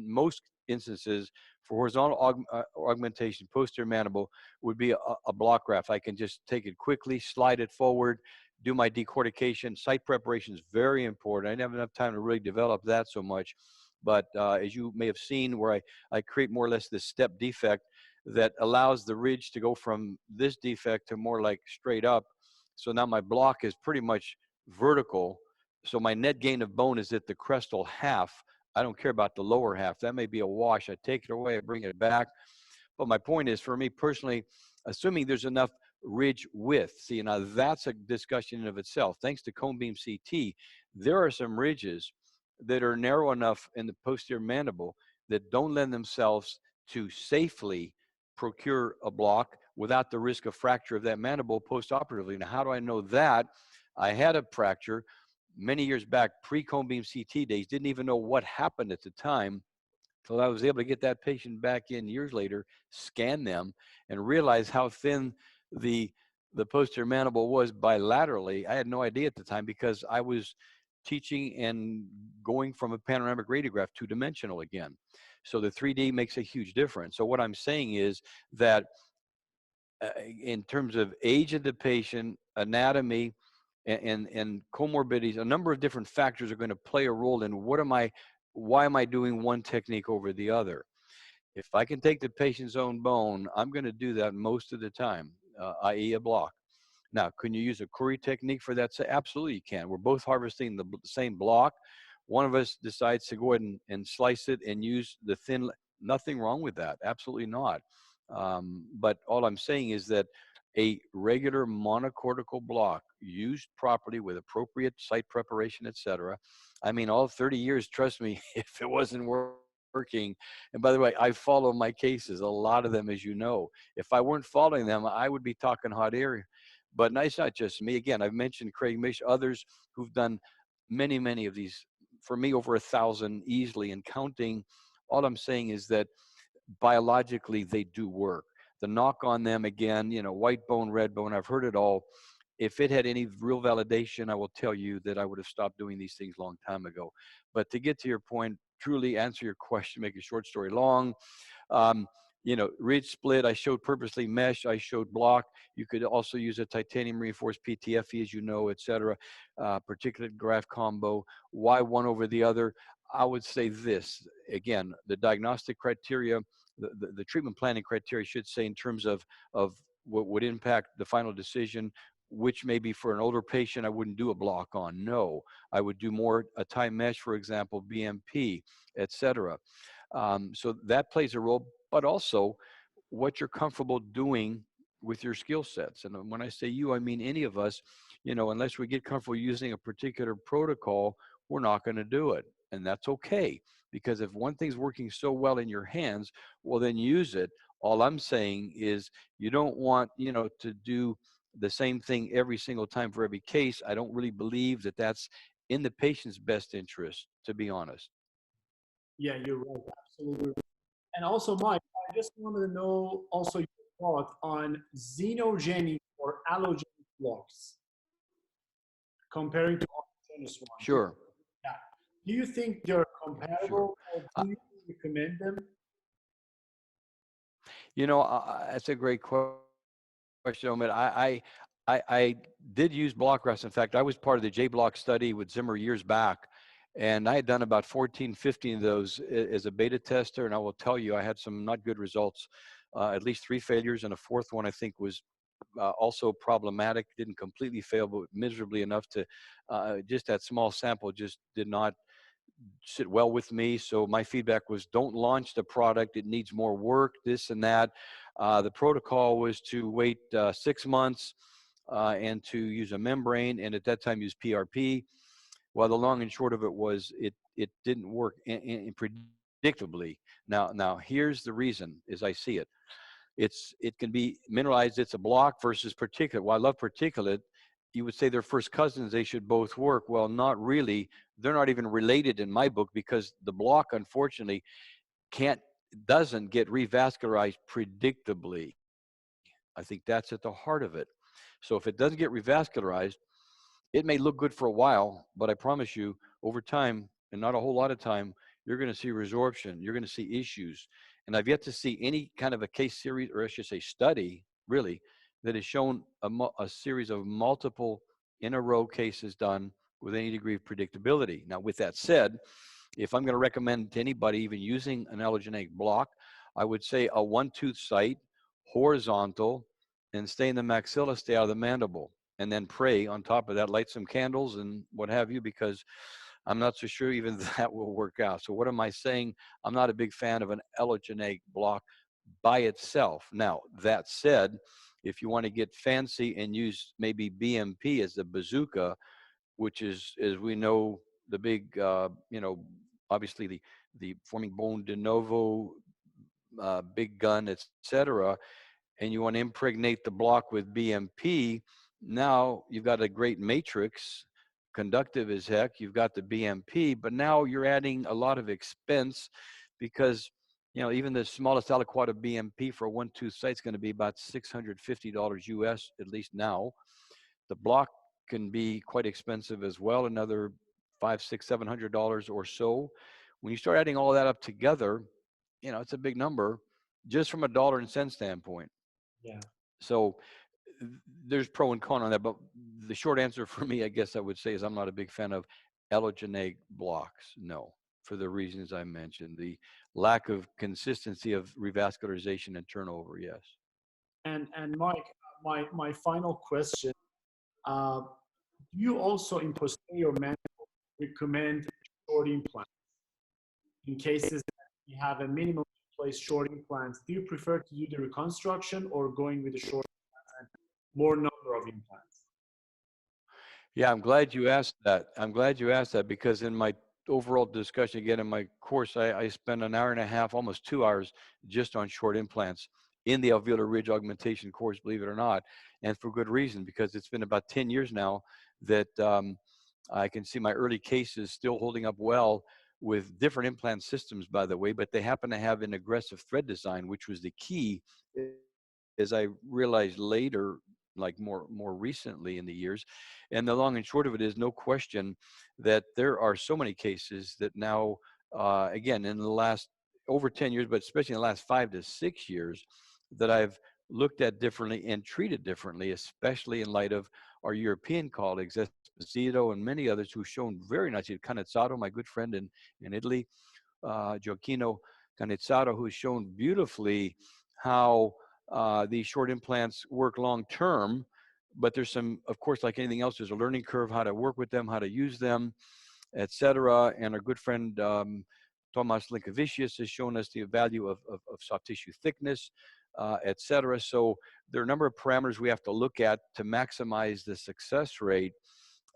most instances for horizontal augmentation, posterior mandible, would be a block graft. I can just take it quickly, slide it forward, do my decortication. Site preparation is very important. I didn't have enough time to really develop that so much, but as you may have seen, where I create more or less this step defect that allows the ridge to go from this defect to more like straight up. So now my block is pretty much vertical. So my net gain of bone is at the crestal half. I don't care about the lower half. That may be a wash. I take it away, I bring it back. But my point is, for me personally, assuming there's enough ridge width, see, now that's a discussion in of itself. Thanks to cone beam CT, there are some ridges that are narrow enough in the posterior mandible that don't lend themselves to safely procure a block without the risk of fracture of that mandible postoperatively. Now, how do I know that? I had a fracture many years back, pre-cone beam CT days, didn't even know what happened at the time, till I was able to get that patient back in years later, scan them, and realize how thin the posterior mandible was bilaterally. I had no idea at the time because I was teaching and going from a panoramic radiograph two-dimensional again. So the 3D makes a huge difference. So what I'm saying is that in terms of age of the patient, anatomy, and comorbidities, a number of different factors are going to play a role in why am I doing one technique over the other. If I can take the patient's own bone, I'm going to do that most of the time, i.e. a block. Now, can you use a Curie technique for that? Absolutely you can. We're both harvesting the same block. One of us decides to go ahead and slice it and use the thin, nothing wrong with that, absolutely not. But all I'm saying is that a regular monocortical block used properly with appropriate site preparation, etc. I mean, all 30 years, trust me, if it wasn't working, and by the way, I follow my cases, a lot of them, as you know. If I weren't following them, I would be talking hot air. But it's not just me. Again, I've mentioned Craig Mish, others who've done many, many of these, for me, over 1,000 easily and counting. All I'm saying is that biologically they do work. The knock on them, again, white bone, red bone, I've heard it all. If it had any real validation, I will tell you that I would have stopped doing these things a long time ago. But to get to your point, truly answer your question, make a short story long. Um, ridge split, I showed purposely mesh, I showed block. You could also use a titanium reinforced PTFE, as you know, et cetera, particulate graft combo. Why one over the other? I would say this, again, the diagnostic criteria, the treatment planning criteria should say in terms of what would impact the final decision, which maybe for an older patient, I wouldn't do a block on. No, I would do more a tie mesh, for example, BMP, et cetera. So that plays a role, but also what you're comfortable doing with your skill sets. And when I say you, I mean any of us, unless we get comfortable using a particular protocol, we're not going to do it. and that's okay. Because if one thing's working so well in your hands, well, then use it. All I'm saying is you don't want, to do the same thing every single time for every case. I don't really believe that that's in the patient's best interest, to be honest. Yeah, you're right. Absolutely. And also, Mike, I just wanted to know also your thought on xenogenic or allogenic blocks comparing to homogeneous one. Sure. Yeah. Do you think they're Sure. compatible, or Uh, do you recommend them? that's a great question, Omid. I did use block grafts. In fact, I was part of the J block study with Zimmer years back, and I had done about 14, 15 of those as a beta tester. And I will tell you, I had some not good results, at least 3 failures, and a fourth one I think was also problematic. Didn't completely fail, but miserably enough to just that small sample just did not sit well with me. So my feedback was, don't launch the product. It needs more work, this and that. The protocol was to wait 6 months and to use a membrane, and at that time use PRP. Well, the long and short of it was it didn't work predictably. Now here's the reason, as I see it. It can be mineralized. It's a block versus particulate. Well, I love particulate. You would say they're first cousins. They should both work. Well, not really. They're not even related in my book, because the block, unfortunately, doesn't get revascularized predictably. I think that's at the heart of it. So if it doesn't get revascularized, it may look good for a while, but I promise you, over time, and not a whole lot of time, you're going to see resorption. You're going to see issues. And I've yet to see any kind of a case series, or I should say study, really, that has shown a series of multiple in a row cases done with any degree of predictability. Now, with that said, if I'm going to recommend to anybody even using an allogeneic block, I would say a one-tooth site, horizontal, and stay in the maxilla, stay out of the mandible, and then pray on top of that, light some candles and what have you, because I'm not so sure even that will work out. So what am I saying? I'm not a big fan of an allogeneic block by itself. Now, that said, if you want to get fancy and use maybe BMP as the bazooka, which is, as we know, the big, obviously the forming bone de novo, big gun, etc., and you want to impregnate the block with BMP, now you've got a great matrix, conductive as heck, you've got the BMP, but now you're adding a lot of expense, because even the smallest aliquot of BMP for a one-tooth site is going to be about $650 US, at least now. The block can be quite expensive as well, another $500, $600, $700 or so. When you start adding all that up together, it's a big number just from a dollar and cent standpoint. Yeah. So there's pro and con on that, but the short answer for me, I guess I would say, is I'm not a big fan of allogeneic blocks. No, for the reasons I mentioned, the lack of consistency of revascularization and turnover. Yes. And Mike, my final question: uh, do you also in posterior mandible recommend short implants in cases that you have a minimum place short implants? Do you prefer to do the reconstruction or going with the short implants and more number of implants? Yeah, I'm glad you asked that. I'm glad you asked that, because in my overall discussion, again, in my course, I spent an hour and a half, almost 2 hours, just on short implants in the alveolar ridge augmentation course, believe it or not, and for good reason, because it's been about 10 years now that I can see my early cases still holding up well with different implant systems, by the way, but they happen to have an aggressive thread design, which was the key, as I realized later, like more recently in the years. And the long and short of it is, no question that there are so many cases that now, again, in the last over 10 years, but especially in the last 5 to 6 years, that I've looked at differently and treated differently, especially in light of our European colleagues, Esposito and many others who've shown very nicely. Canizzato, my good friend in Italy, Gioacchino Canizzato, who's shown beautifully how these short implants work long term. But there's some, of course, like anything else, there's a learning curve, how to work with them, how to use them, etc. And our good friend Tomas Linkevicius has shown us the value of soft tissue thickness, etc. So there are a number of parameters we have to look at to maximize the success rate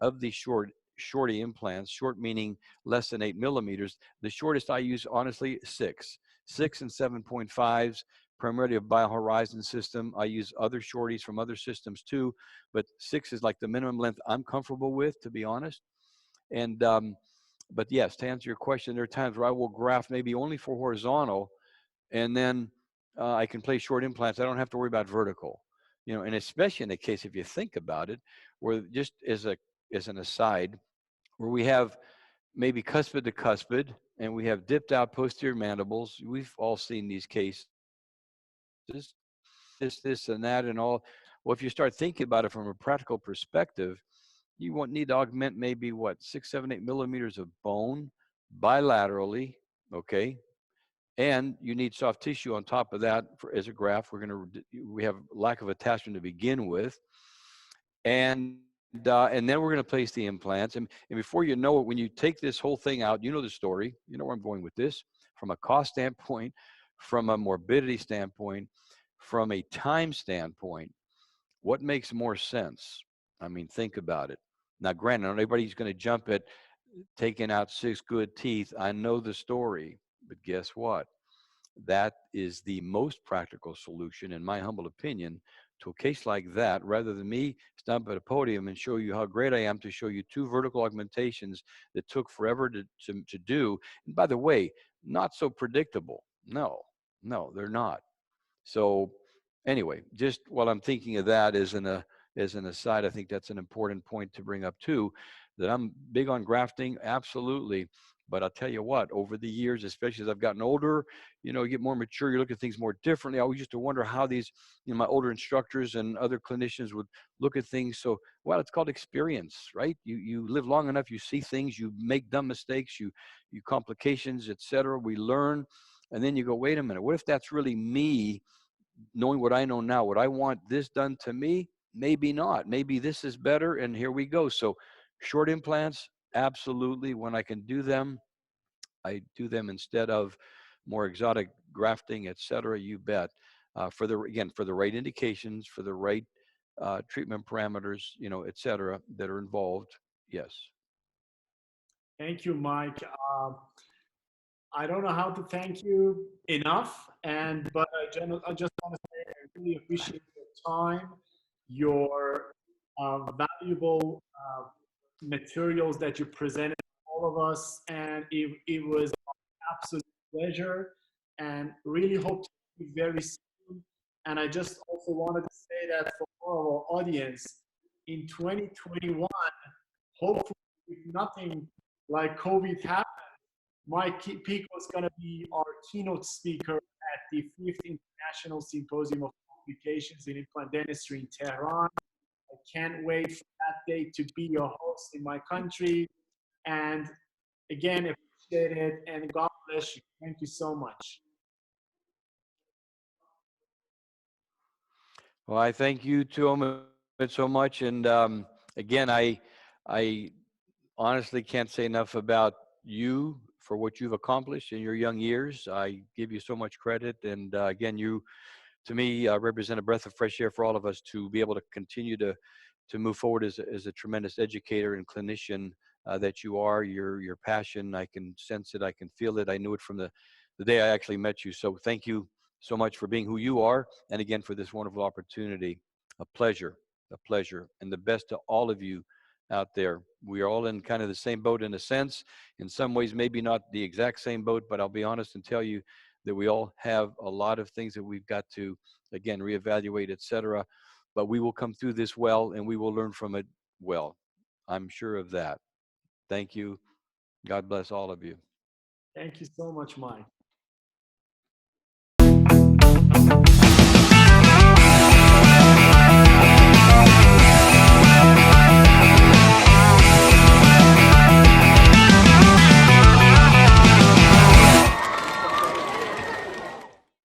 of these short shorty implants, short meaning less than 8 millimeters. The shortest I use, honestly, 6 and 7.5s, primarily a BioHorizon system. I use other shorties from other systems too, but 6 is like the minimum length I'm comfortable with, to be honest. And but yes, to answer your question, there are times where I will graft maybe only for horizontal, and then I can place short implants. I don't have to worry about vertical, and especially in the case, if you think about it, where just as an aside, where we have maybe cuspid to cuspid, and we have dipped out posterior mandibles. We've all seen these cases, this and that and all. Well, if you start thinking about it from a practical perspective, you won't need to augment maybe what, 6, 7, 8 millimeters of bone bilaterally, okay? And you need soft tissue on top of that as a graft. We have lack of attachment to begin with, and then we're going to place the implants. And before you know it, when you take this whole thing out, you know the story. You know where I'm going with this. From a cost standpoint, from a morbidity standpoint, from a time standpoint, what makes more sense? I mean, think about it. Now, granted, not everybody's going to jump at taking out 6 good teeth. I know the story, but guess what? That is the most practical solution, in my humble opinion, to a case like that, rather than me stomp at a podium and show you how great I am to show you 2 vertical augmentations that took forever to do. And by the way, not so predictable. No, they're not. So anyway, just while I'm thinking of that as an aside, I think that's an important point to bring up too, that I'm big on grafting, absolutely. But I'll tell you what, over the years, especially as I've gotten older, you get more mature, you look at things more differently. I always used to wonder how these, my older instructors and other clinicians would look at things. So, well, it's called experience, right? You live long enough, you see things, you make dumb mistakes, you complications, etc. We learn, and then you go, wait a minute, what if that's really me? Knowing what I know now, would I want this done to me? Maybe not. Maybe this is better, and here we go. So short implants, absolutely. When I can do them, I do them instead of more exotic grafting, et cetera, you bet. For the right indications, for the right treatment parameters, et cetera, that are involved, yes. Thank you, Mike. I don't know how to thank you enough, but I just want to say I really appreciate your time, your valuable materials that you presented to all of us, and it was an absolute pleasure, and really hope to see you very soon. And I just also wanted to say that for all of our audience, in 2021, hopefully, if nothing like COVID happens, Mike Pikos is going to be our keynote speaker at the 5th International Symposium of Complications in Implant Dentistry in Tehran. I can't wait for that day to be your host in my country. And again, appreciate it, and God bless you. Thank you so much. Well, I thank you too, Omid, so much. And again, I honestly can't say enough about you for what you've accomplished in your young years. I give you so much credit. And again, you, to me, represent a breath of fresh air for all of us to be able to continue to move forward as a tremendous educator and clinician that you are. Your passion, I can sense it, I can feel it. I knew it from the day I actually met you. So thank you so much for being who you are, and again for this wonderful opportunity. A pleasure, and the best to all of you out there. We are all in kind of the same boat in a sense. In some ways, maybe not the exact same boat, but I'll be honest and tell you that we all have a lot of things that we've got to, again, reevaluate, etc. But we will come through this well, and we will learn from it well. I'm sure of that. Thank you. God bless all of you. Thank you so much, Mike.